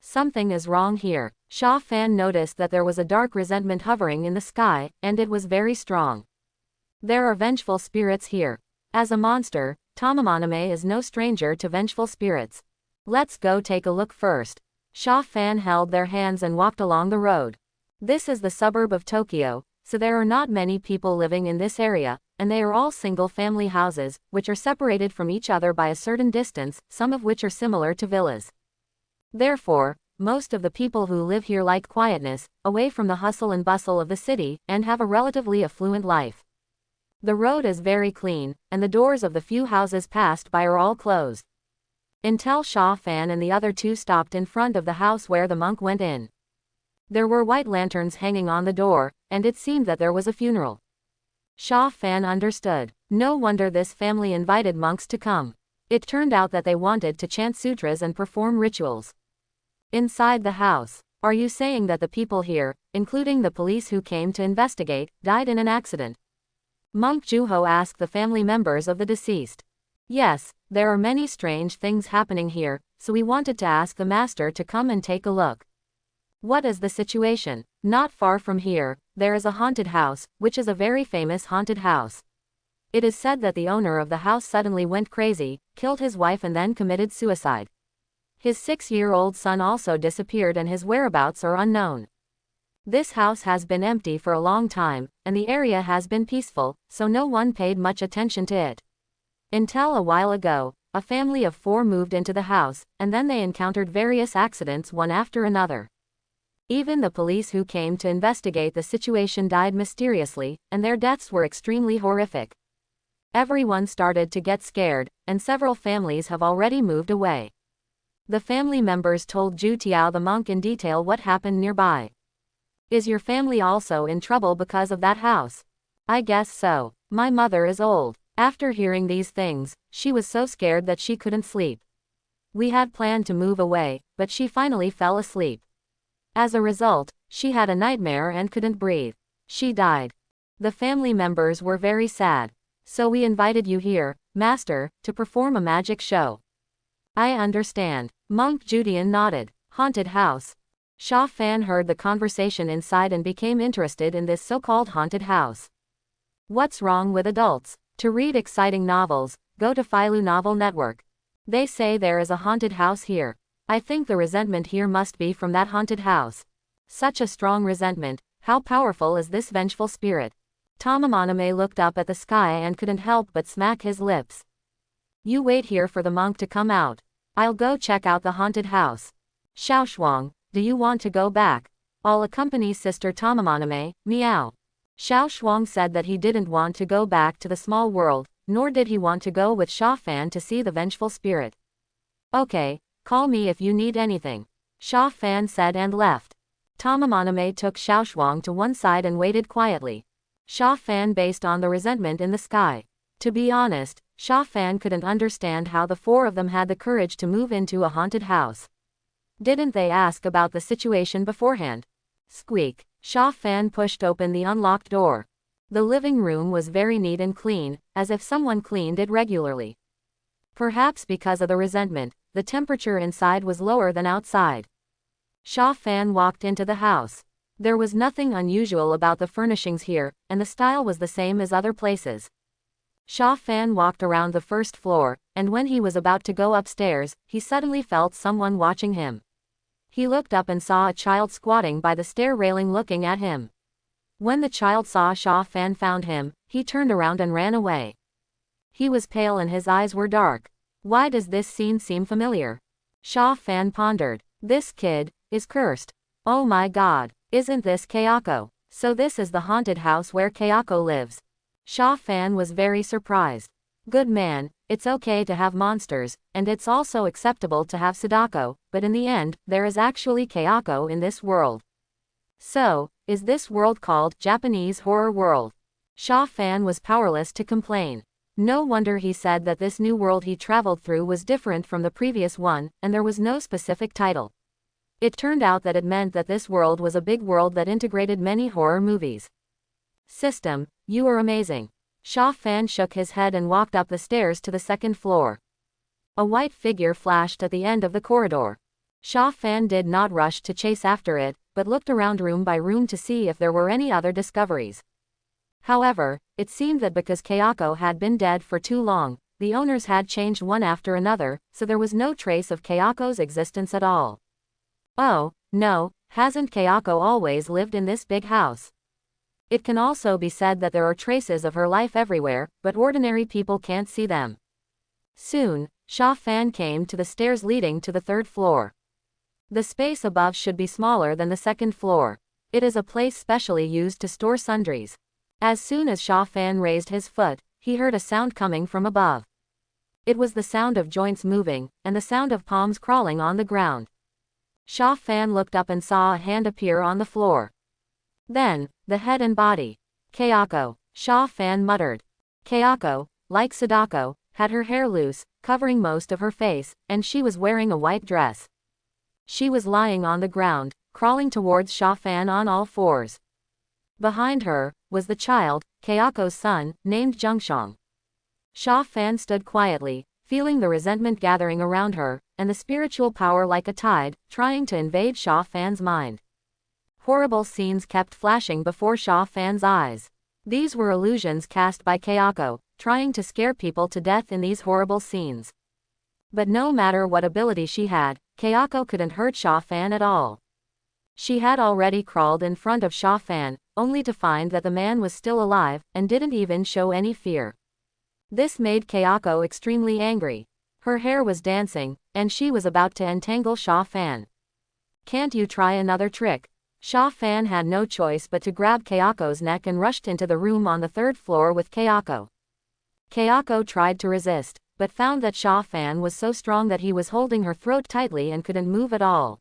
Something is wrong here. Sha Fan noticed that there was a dark resentment hovering in the sky, and it was very strong. There are vengeful spirits here. As a monster, Maname is no stranger to vengeful spirits. Let's go take a look first. Sha Fan held their hands and walked along the road. This is the suburb of Tokyo, so there are not many people living in this area, and they are all single-family houses, which are separated from each other by a certain distance, some of which are similar to villas. Therefore, most of the people who live here like quietness, away from the hustle and bustle of the city, and have a relatively affluent life. The road is very clean, and the doors of the few houses passed by are all closed. Until Sha Fan and the other two stopped in front of the house where the monk went in. There were white lanterns hanging on the door, and it seemed that there was a funeral. Sha Fan understood. No wonder this family invited monks to come. It turned out that they wanted to chant sutras and perform rituals. Inside the house, are you saying that the people here, including the police who came to investigate, died in an accident? Monk Juho asked the family members of the deceased. Yes, there are many strange things happening here, so we wanted to ask the master to come and take a look. What is the situation? Not far from here, there is a haunted house, which is a very famous haunted house. It is said that the owner of the house suddenly went crazy, killed his wife and then committed suicide. His 6-year-old son also disappeared and his whereabouts are unknown. This house has been empty for a long time, and the area has been peaceful, so no one paid much attention to it. Until a while ago, a family of 4 moved into the house, and then they encountered various accidents one after another. Even the police who came to investigate the situation died mysteriously, and their deaths were extremely horrific. Everyone started to get scared, and several families have already moved away. The family members told Ju Tiao the monk in detail what happened nearby. Is your family also in trouble because of that house? I guess so. My mother is old. After hearing these things, she was so scared that she couldn't sleep. We had planned to move away, but she finally fell asleep. As a result, she had a nightmare and couldn't breathe. She died. The family members were very sad. So we invited you here, Master, to perform a magic show. I understand. Monk Judian nodded. Haunted house. Sha Fan heard the conversation inside and became interested in this so-called haunted house. What's wrong with adults? To read exciting novels, go to Philo Novel Network. They say there is a haunted house here. I think the resentment here must be from that haunted house. Such a strong resentment. How powerful is this vengeful spirit? Maname looked up at the sky and couldn't help but smack his lips. You wait here for the monk to come out. I'll go check out the haunted house. Xiaoshuang, do you want to go back? I'll accompany Sister Maname, meow. Xiaoshuang said that he didn't want to go back to the small world, nor did he want to go with Sha Fan to see the vengeful spirit. Okay. Call me if you need anything. Sha Fan said and left. Maname took Xiaoshuang to one side and waited quietly. Sha Fan based on the resentment in the sky. To be honest, Sha Fan couldn't understand how the 4 of them had the courage to move into a haunted house. Didn't they ask about the situation beforehand? Squeak. Sha Fan pushed open the unlocked door. The living room was very neat and clean, as if someone cleaned it regularly. Perhaps because of the resentment, the temperature inside was lower than outside. Sha Fan walked into the house. There was nothing unusual about the furnishings here, and the style was the same as other places. Sha Fan walked around the first floor, and when he was about to go upstairs, he suddenly felt someone watching him. He looked up and saw a child squatting by the stair railing looking at him. When the child saw Sha Fan found him, he turned around and ran away. He was pale and his eyes were dark. Why does this scene seem familiar? Sha Fan pondered. This kid is cursed. Oh my god, isn't this Kayako? So this is the haunted house where Kayako lives. Sha Fan was very surprised. Good man, it's okay to have monsters, and it's also acceptable to have Sadako, but in the end, there is actually Kayako in this world. So, is this world called Japanese horror world? Sha Fan was powerless to complain. No wonder he said that this new world he traveled through was different from the previous one, and there was no specific title. It turned out that it meant that this world was a big world that integrated many horror movies. System, you are amazing. Sha Fan shook his head and walked up the stairs to the 2nd floor. A white figure flashed at the end of the corridor. Sha Fan did not rush to chase after it, but looked around room by room to see if there were any other discoveries. However, it seemed that because Kayako had been dead for too long, the owners had changed one after another, so there was no trace of Kayako's existence at all. Oh, no, hasn't Kayako always lived in this big house? It can also be said that there are traces of her life everywhere, but ordinary people can't see them. Soon, Sha Fan came to the stairs leading to the third floor. The space above should be smaller than the second floor. It is a place specially used to store sundries. As soon as Sha Fan raised his foot, he heard a sound coming from above. It was the sound of joints moving, and the sound of palms crawling on the ground. Sha Fan looked up and saw a hand appear on the floor. Then, the head and body. Kayako, Sha Fan muttered. Kayako, like Sadako, had her hair loose, covering most of her face, and she was wearing a white dress. She was lying on the ground, crawling towards Sha Fan on all fours. Behind her was the child, Kayako's son, named Zhengshang. Sha Fan stood quietly, feeling the resentment gathering around her, and the spiritual power like a tide, trying to invade Sha Fan's mind. Horrible scenes kept flashing before Sha Fan's eyes. These were illusions cast by Kayako, trying to scare people to death in these horrible scenes. But no matter what ability she had, Kayako couldn't hurt Sha Fan at all. She had already crawled in front of Sha Fan, only to find that the man was still alive, and didn't even show any fear. This made Kayako extremely angry. Her hair was dancing, and she was about to entangle Sha Fan. Can't you try another trick? Sha Fan had no choice but to grab Kayako's neck and rushed into the room on the third floor with Kayako. Kayako tried to resist, but found that Sha Fan was so strong that he was holding her throat tightly and couldn't move at all.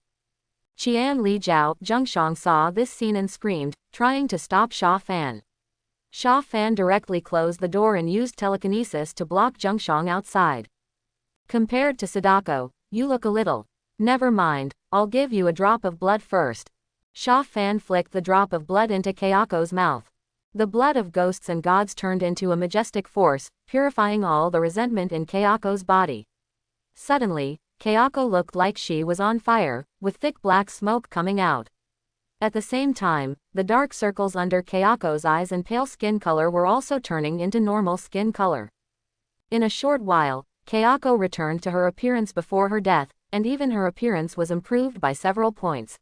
Qian Li Jiao Zhengshang saw this scene and screamed, trying to stop Sha Fan. Sha Fan directly closed the door and used telekinesis to block Zhengshang outside. Compared to Sadako, you look a little. Never mind, I'll give you a drop of blood first. Sha Fan flicked the drop of blood into Kayako's mouth. The blood of ghosts and gods turned into a majestic force, purifying all the resentment in Kayako's body. Suddenly, Kayako looked like she was on fire, with thick black smoke coming out. At the same time, the dark circles under Kayako's eyes and pale skin color were also turning into normal skin color. In a short while, Kayako returned to her appearance before her death, and even her appearance was improved by several points.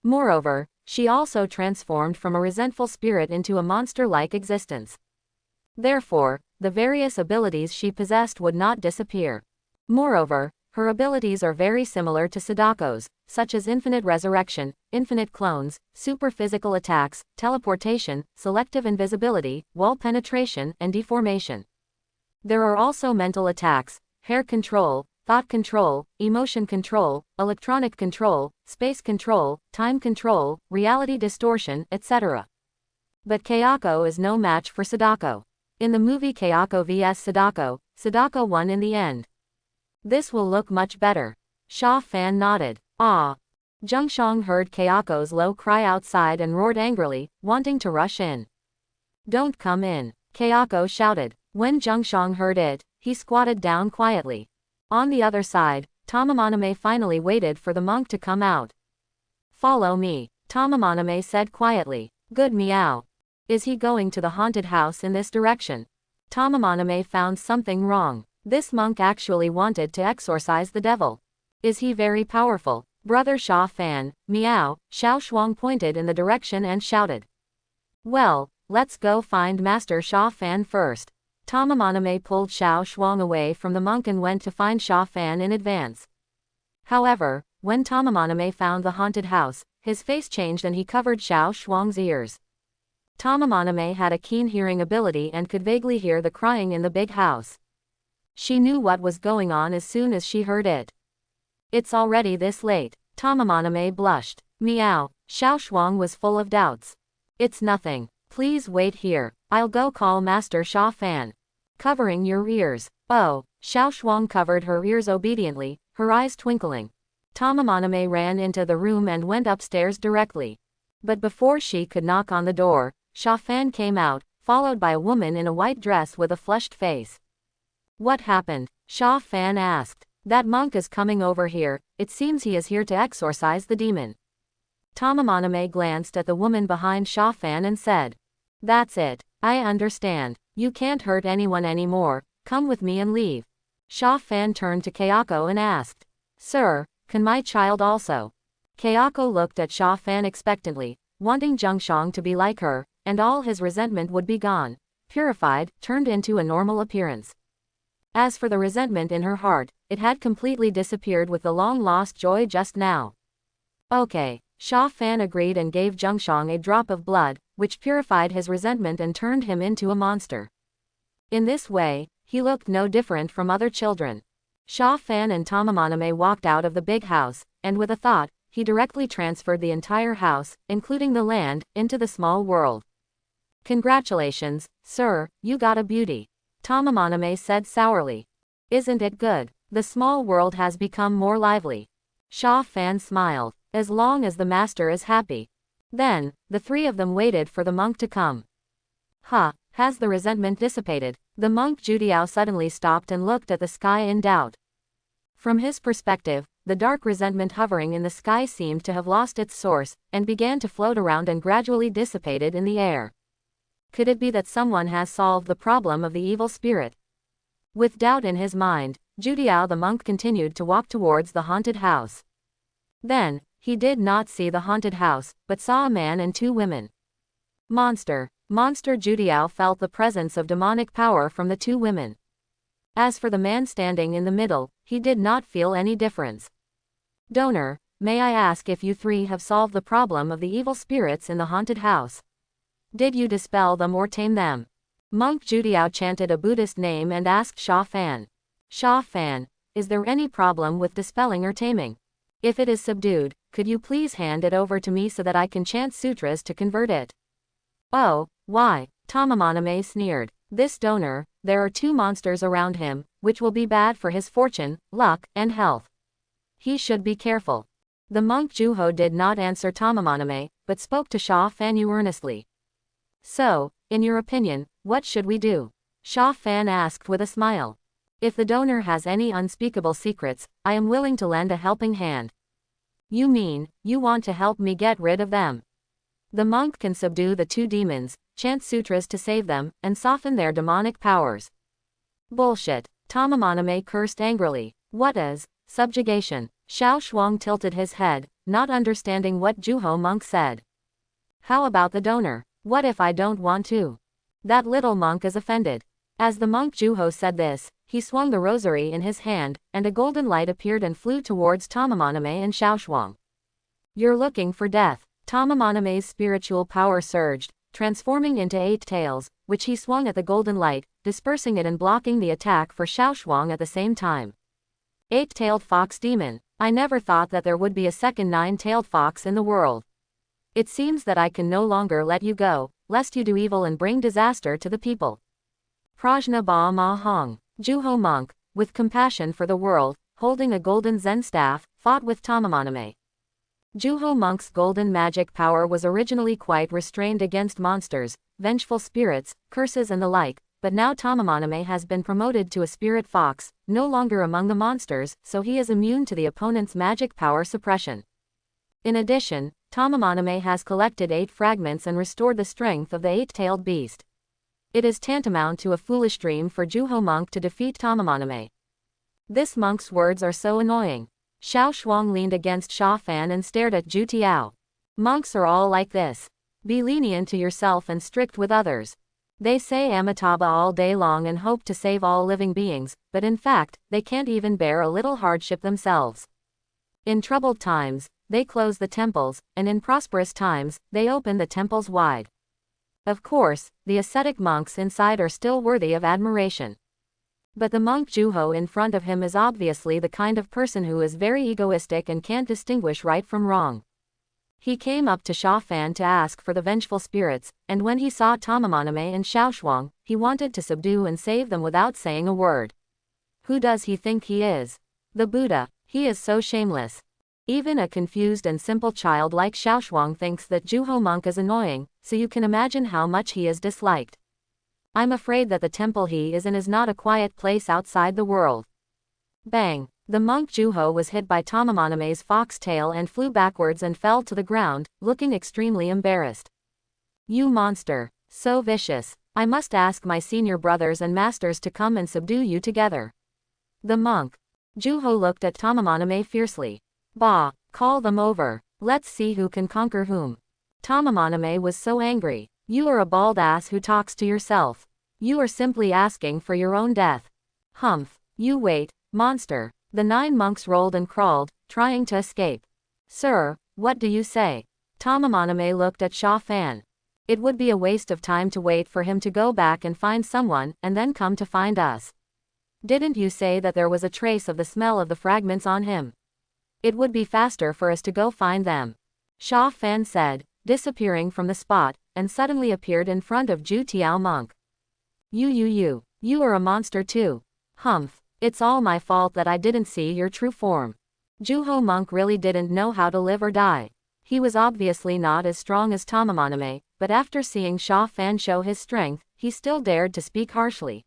Moreover, she also transformed from a resentful spirit into a monster-like existence. Therefore, the various abilities she possessed would not disappear. Moreover, her abilities are very similar to Sadako's, such as infinite resurrection, infinite clones, super physical attacks, teleportation, selective invisibility, wall penetration, and deformation. There are also mental attacks, hair control, thought control, emotion control, electronic control, space control, time control, reality distortion, etc. But Kayako is no match for Sadako. In the movie Kayako vs Sadako, Sadako won in the end. This will look much better. Sha Fan nodded. Ah. Zhengshang heard Kayako's low cry outside and roared angrily, wanting to rush in. Don't come in, Kayako shouted. When Zhengshang heard it, he squatted down quietly. On the other side, Maname finally waited for the monk to come out. Follow me, Maname said quietly. Good meow. Is he going to the haunted house in this direction? Maname found something wrong. This monk actually wanted to exorcise the devil. Is he very powerful? Brother Sha Fan, meow. Xiao Shuang pointed in the direction and shouted. Well, let's go find Master Sha Fan first. Maname pulled Xiao Shuang away from the monk and went to find Sha Fan in advance. However, when Maname found the haunted house, his face changed and he covered Xiao Shuang's ears. Maname had a keen hearing ability and could vaguely hear the crying in the big house. She knew what was going on as soon as she heard it. It's already this late. Maname blushed. Meow. Xiao Shuang was full of doubts. It's nothing. Please wait here. I'll go call Master Sha Fan. Covering your ears. Oh. Xiao Shuang covered her ears obediently, her eyes twinkling. Maname ran into the room and went upstairs directly. But before she could knock on the door, Sha Fan came out, followed by a woman in a white dress with a flushed face. What happened? Sha Fan asked. That monk is coming over here, it seems he is here to exorcise the demon. Maname glanced at the woman behind Sha Fan and said. That's it. I understand. You can't hurt anyone anymore, come with me and leave. Sha Fan turned to Kayako and asked. Sir, can my child also? Kayako looked at Sha Fan expectantly, wanting Zhengshang to be like her, and all his resentment would be gone, purified, turned into a normal appearance. As for the resentment in her heart, it had completely disappeared with the long-lost joy just now. Okay, Sha Fan agreed and gave Zhengshang a drop of blood, which purified his resentment and turned him into a monster. In this way, he looked no different from other children. Sha Fan and Maname walked out of the big house, and with a thought, he directly transferred the entire house, including the land, into the small world. Congratulations, sir, you got a beauty. Maname said sourly. Isn't it good? The small world has become more lively. Sha Fan smiled. As long as the master is happy. Then, the three of them waited for the monk to come. Has the resentment dissipated? The monk Judiao suddenly stopped and looked at the sky in doubt. From his perspective, the dark resentment hovering in the sky seemed to have lost its source, and began to float around and gradually dissipated in the air. Could it be that someone has solved the problem of the evil spirit? With doubt in his mind, Judiao the monk continued to walk towards the haunted house. Then, he did not see the haunted house, but saw a man and two women. Monster Judiao felt the presence of demonic power from the two women. As for the man standing in the middle, he did not feel any difference. Donor, may I ask if you three have solved the problem of the evil spirits in the haunted house? Did you dispel them or tame them? Monk Judiao chanted a Buddhist name and asked Sha Fan. Sha Fan, is there any problem with dispelling or taming? If it is subdued, could you please hand it over to me so that I can chant sutras to convert it? Oh, why? Maname sneered. This donor, there are two monsters around him, which will be bad for his fortune, luck, and health. He should be careful. The monk Juho did not answer Maname, but spoke to Sha Fan earnestly. So, in your opinion, what should we do? Sha Fan asked with a smile. If the donor has any unspeakable secrets, I am willing to lend a helping hand. You mean, you want to help me get rid of them? The monk can subdue the two demons, chant sutras to save them, and soften their demonic powers. Bullshit. Maname cursed angrily. What is subjugation? Xiao Shuang tilted his head, not understanding what Juho monk said. How about the donor? What if I don't want to? That little monk is offended. As the monk Juho said this, he swung the rosary in his hand, and a golden light appeared and flew towards Maname and Xiao Shuang. You're looking for death. Maname's spiritual power surged, transforming into 8 tails, which he swung at the golden light, dispersing it and blocking the attack for Xiao Shuang at the same time. 8-tailed fox demon. I never thought that there would be a second 9-tailed fox in the world. It seems that I can no longer let you go, lest you do evil and bring disaster to the people. Prajna Ba Ma Hong. Juho monk, with compassion for the world, holding a golden Zen staff, fought with Maname. Juho monk's golden magic power was originally quite restrained against monsters, vengeful spirits, curses and the like, but now Maname has been promoted to a spirit fox, no longer among the monsters, so he is immune to the opponent's magic power suppression. In addition, Maname has collected 8 fragments and restored the strength of the 8-tailed beast. It is tantamount to a foolish dream for Juho monk to defeat Maname. This monk's words are so annoying. Xiao Shuang leaned against Sha Fan and stared at Ju Tiao. Monks are all like this. Be lenient to yourself and strict with others. They say Amitabha all day long and hope to save all living beings, but in fact, they can't even bear a little hardship themselves. In troubled times, they close the temples, and in prosperous times, they open the temples wide. Of course, the ascetic monks inside are still worthy of admiration. But the monk Juho in front of him is obviously the kind of person who is very egoistic and can't distinguish right from wrong. He came up to Sha Fan to ask for the vengeful spirits, and when he saw Maname and Xiao Shuang, he wanted to subdue and save them without saying a word. Who does he think he is? The Buddha. He is so shameless. Even a confused and simple child like Xiao Shuang thinks that Juho monk is annoying, so you can imagine how much he is disliked. I'm afraid that the temple he is in is not a quiet place outside the world. Bang! The monk Juho was hit by Maname's fox tail and flew backwards and fell to the ground, looking extremely embarrassed. You monster! So vicious! I must ask my senior brothers and masters to come and subdue you together. The monk. Juho looked at Maname fiercely. Bah, call them over. Let's see who can conquer whom. Maname was so angry. You are a bald ass who talks to yourself. You are simply asking for your own death. Humph, you wait, monster. The 9 monks rolled and crawled, trying to escape. Sir, what do you say? Maname looked at Sha Fan. It would be a waste of time to wait for him to go back and find someone, and then come to find us. Didn't you say that there was a trace of the smell of the fragments on him? It would be faster for us to go find them. Sha Fan said, disappearing from the spot, and suddenly appeared in front of Ju Tiao monk. You are a monster too. Humph, it's all my fault that I didn't see your true form. Juho monk really didn't know how to live or die. He was obviously not as strong as Maname, but after seeing Sha Fan show his strength, he still dared to speak harshly.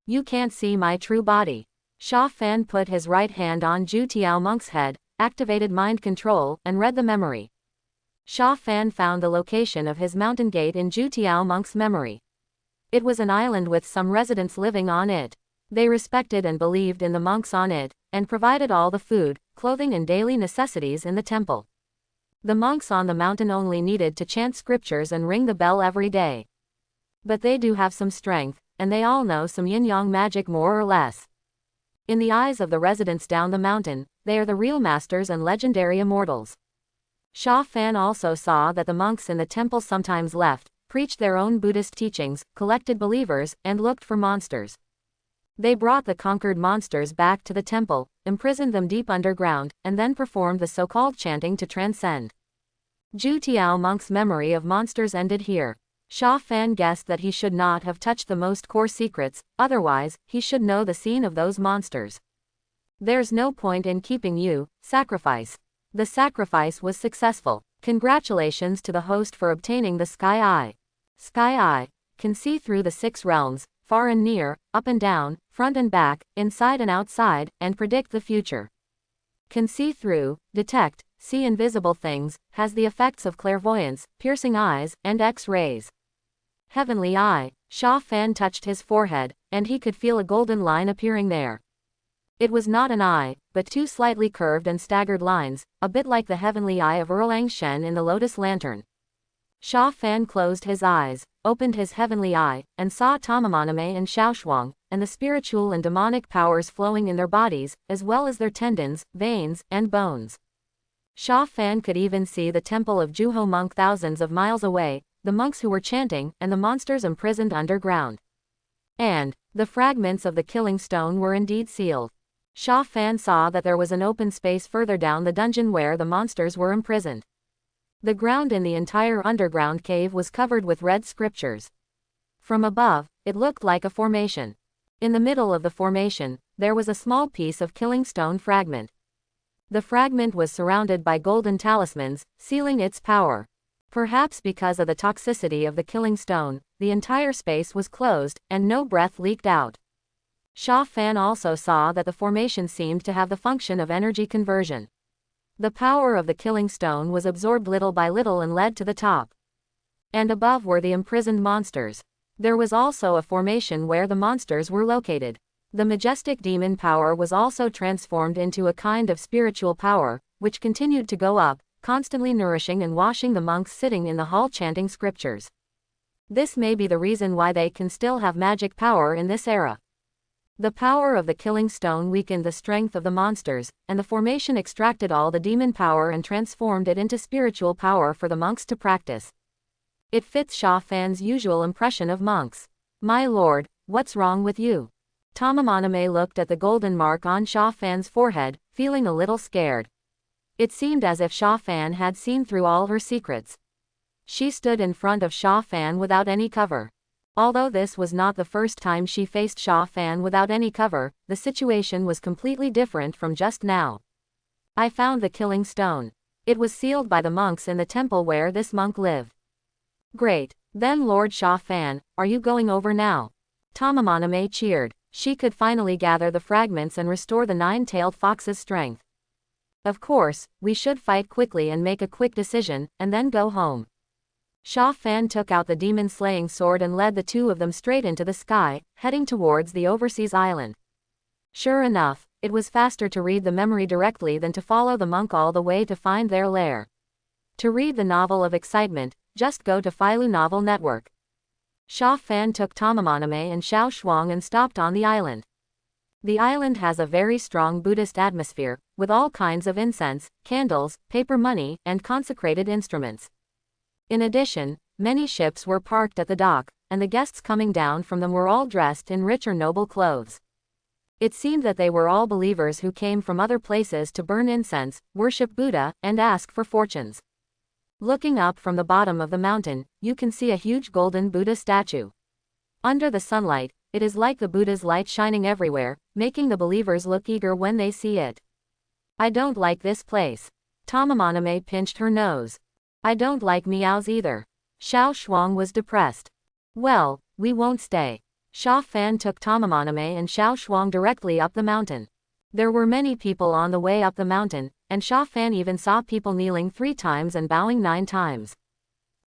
You can't see my true body. Sha Fan put his right hand on Ju Tiao monk's head, activated mind control, and read the memory. Sha Fan found the location of his mountain gate in Ju Tiao monk's memory. It was an island with some residents living on it. They respected and believed in the monks on it, and provided all the food, clothing and daily necessities in the temple. The monks on the mountain only needed to chant scriptures and ring the bell every day. But they do have some strength, and they all know some yin-yang magic more or less. In the eyes of the residents down the mountain, they are the real masters and legendary immortals. Sha Fan also saw that the monks in the temple sometimes left, preached their own Buddhist teachings, collected believers, and looked for monsters. They brought the conquered monsters back to the temple, imprisoned them deep underground, and then performed the so-called chanting to transcend. Ju Tiao monk's memory of monsters ended here. Sha Fan guessed that he should not have touched the most core secrets, otherwise, he should know the scene of those monsters. There's no point in keeping you, sacrifice. The sacrifice was successful. Congratulations to the host for obtaining the Sky Eye. Sky Eye can see through the 6 realms, far and near, up and down, front and back, inside and outside, and predict the future. Can see through, detect, see invisible things, has the effects of clairvoyance, piercing eyes, and X-rays. Heavenly Eye. Sha Fan touched his forehead, and he could feel a golden line appearing there. It was not an eye, but 2 slightly curved and staggered lines, a bit like the heavenly eye of Erlang Shen in the Lotus Lantern. Sha Fan closed his eyes, opened his heavenly eye, and saw Maname and Xiaoshuang, and the spiritual and demonic powers flowing in their bodies, as well as their tendons, veins, and bones. Sha Fan could even see the temple of Juho monk thousands of miles away, the monks who were chanting, and the monsters imprisoned underground. And the fragments of the killing stone were indeed sealed. Sha Fan saw that there was an open space further down the dungeon where the monsters were imprisoned. The ground in the entire underground cave was covered with red scriptures. From above, it looked like a formation. In the middle of the formation, there was a small piece of killing stone fragment. The fragment was surrounded by golden talismans, sealing its power. Perhaps because of the toxicity of the killing stone, the entire space was closed, and no breath leaked out. Sha Fan also saw that the formation seemed to have the function of energy conversion. The power of the killing stone was absorbed little by little and led to the top. And above were the imprisoned monsters. There was also a formation where the monsters were located. The majestic demon power was also transformed into a kind of spiritual power, which continued to go up, constantly nourishing and washing the monks sitting in the hall chanting scriptures. This may be the reason why they can still have magic power in this era. The power of the killing stone weakened the strength of the monsters, and the formation extracted all the demon power and transformed it into spiritual power for the monks to practice. It fits Sha Fan's usual impression of monks. My lord, what's wrong with you? Maname looked at the golden mark on Sha Fan's forehead, feeling a little scared. It seemed as if Sha Fan had seen through all her secrets. She stood in front of Sha Fan without any cover. Although this was not the first time she faced Sha Fan without any cover, the situation was completely different from just now. I found the killing stone. It was sealed by the monks in the temple where this monk lived. Great. Then Lord Sha Fan, are you going over now? Maname cheered. She could finally gather the fragments and restore the 9-tailed fox's strength. Of course, we should fight quickly and make a quick decision, and then go home. Sha Fan took out the demon-slaying sword and led the two of them straight into the sky, heading towards the overseas island. Sure enough, it was faster to read the memory directly than to follow the monk all the way to find their lair. To read the novel of excitement, just go to Filu Novel Network. Sha Fan took Maname and Xiao Shuang and stopped on the island. The island has a very strong Buddhist atmosphere, with all kinds of incense, candles, paper money, and consecrated instruments. In addition, many ships were parked at the dock, and the guests coming down from them were all dressed in rich or noble clothes. It seemed that they were all believers who came from other places to burn incense, worship Buddha, and ask for fortunes. Looking up from the bottom of the mountain, you can see a huge golden Buddha statue. Under the sunlight, it is like the Buddha's light shining everywhere, making the believers look eager when they see it. I don't like this place. Maname pinched her nose. I don't like Meows either. Xiao Shuang was depressed. Well, we won't stay. Sha Fan took Maname and Xiao Shuang directly up the mountain. There were many people on the way up the mountain, and Sha Fan even saw people kneeling 3 times and bowing 9 times.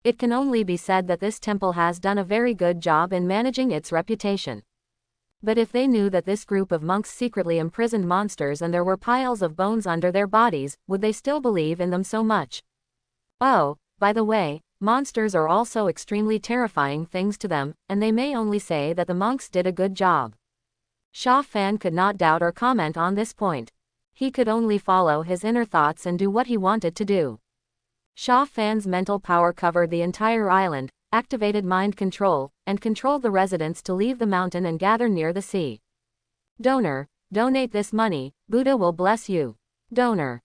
It can only be said that this temple has done a very good job in managing its reputation. But if they knew that this group of monks secretly imprisoned monsters and there were piles of bones under their bodies, would they still believe in them so much? Oh, by the way, monsters are also extremely terrifying things to them, and they may only say that the monks did a good job. Sha Fan could not doubt or comment on this point. He could only follow his inner thoughts and do what he wanted to do. Sha Fan's mental power covered the entire island, activated mind control, and controlled the residents to leave the mountain and gather near the sea. Donor, donate this money, Buddha will bless you. Donor,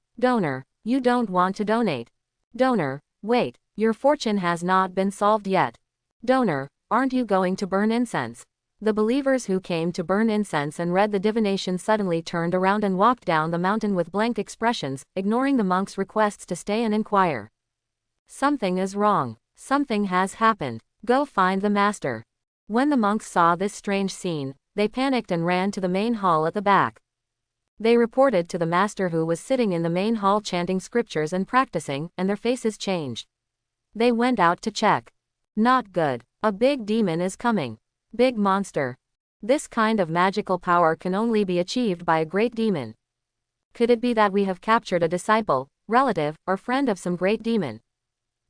you don't want to donate. Donor, wait, your fortune has not been solved yet. Donor, aren't you going to burn incense? The believers who came to burn incense and read the divination suddenly turned around and walked down the mountain with blank expressions, ignoring the monks' requests to stay and inquire. Something is wrong. Something has happened. Go find the master. When the monks saw this strange scene, they panicked and ran to the main hall at the back. They reported to the master, who was sitting in the main hall chanting scriptures and practicing, and their faces changed. They went out to check. Not good. A big demon is coming. Big monster. This kind of magical power can only be achieved by a great demon. Could it be that we have captured a disciple, relative, or friend of some great demon?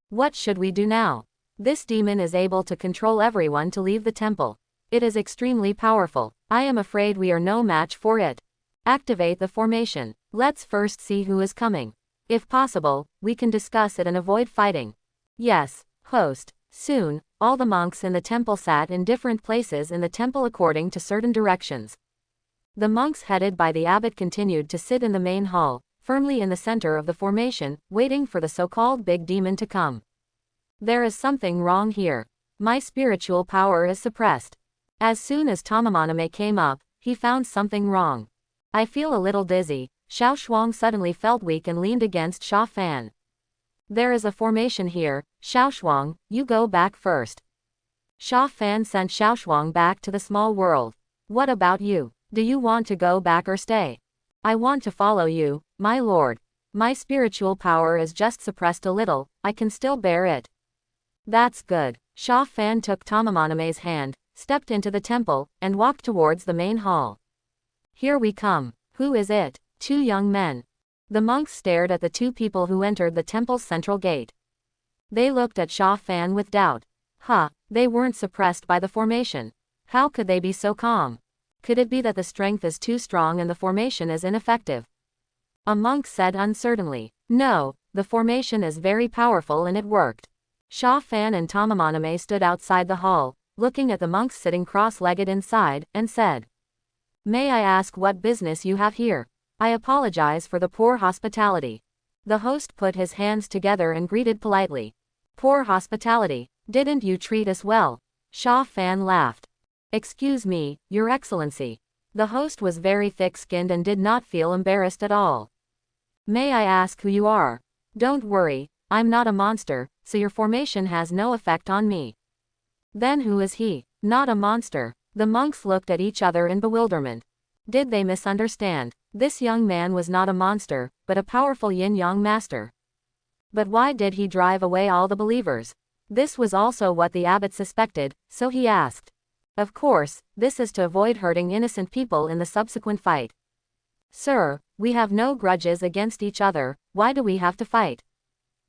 What should we do now? This demon is able to control everyone to leave the temple. It is extremely powerful. I am afraid we are no match for it. Activate the formation. Let's first see who is coming. If possible, we can discuss it and avoid fighting. Yes, host. Soon, all the monks in the temple sat in different places in the temple according to certain directions. The monks headed by the abbot continued to sit in the main hall, firmly in the center of the formation, waiting for the so-called big demon to come. There is something wrong here. My spiritual power is suppressed. As soon as Maname came up, he found something wrong. I feel a little dizzy. Xiao Shuang suddenly felt weak and leaned against Sha Fan. There is a formation here. Xiao Shuang, you go back first. Sha Fan sent Xiao Shuang back to the small world. What about you? Do you want to go back or stay? I want to follow you, my lord. My spiritual power is just suppressed a little, I can still bear it. That's good. Sha Fan took Maname's hand, stepped into the temple, and walked towards the main hall. Here we come. Who is it? 2 young men. The monks stared at the 2 people who entered the temple's central gate. They looked at Sha Fan with doubt. They weren't suppressed by the formation. How could they be so calm? Could it be that the strength is too strong and the formation is ineffective? A monk said uncertainly. No, the formation is very powerful and it worked. Sha Fan and Maname stood outside the hall, looking at the monks sitting cross-legged inside, and said, May I ask what business you have here? I apologize for the poor hospitality. The host put his hands together and greeted politely. Poor hospitality? Didn't you treat us well? Sha Fan laughed. Excuse me, Your Excellency. The host was very thick-skinned and did not feel embarrassed at all. May I ask who you are? Don't worry, I'm not a monster, so your formation has no effect on me. Then who is he? Not a monster. The monks looked at each other in bewilderment. Did they misunderstand? This young man was not a monster, but a powerful yin-yang master. But why did he drive away all the believers? This was also what the abbot suspected, so he asked. Of course, this is to avoid hurting innocent people in the subsequent fight. Sir, we have no grudges against each other, why do we have to fight?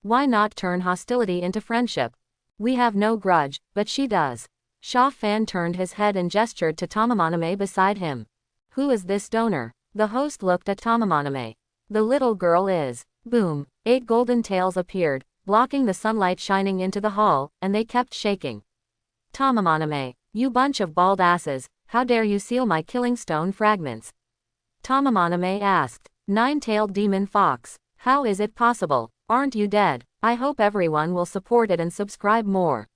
Why not turn hostility into friendship? We have no grudge, but she does. Sha Fan turned his head and gestured to Maname beside him. Who is this donor? The host looked at Maname. The little girl is. Boom. 8 golden tails appeared, blocking the sunlight shining into the hall, and they kept shaking. Maname, you bunch of bald asses, how dare you seal my killing stone fragments? Maname asked. 9-tailed demon fox, how is it possible? Aren't you dead? I hope everyone will support it and subscribe more.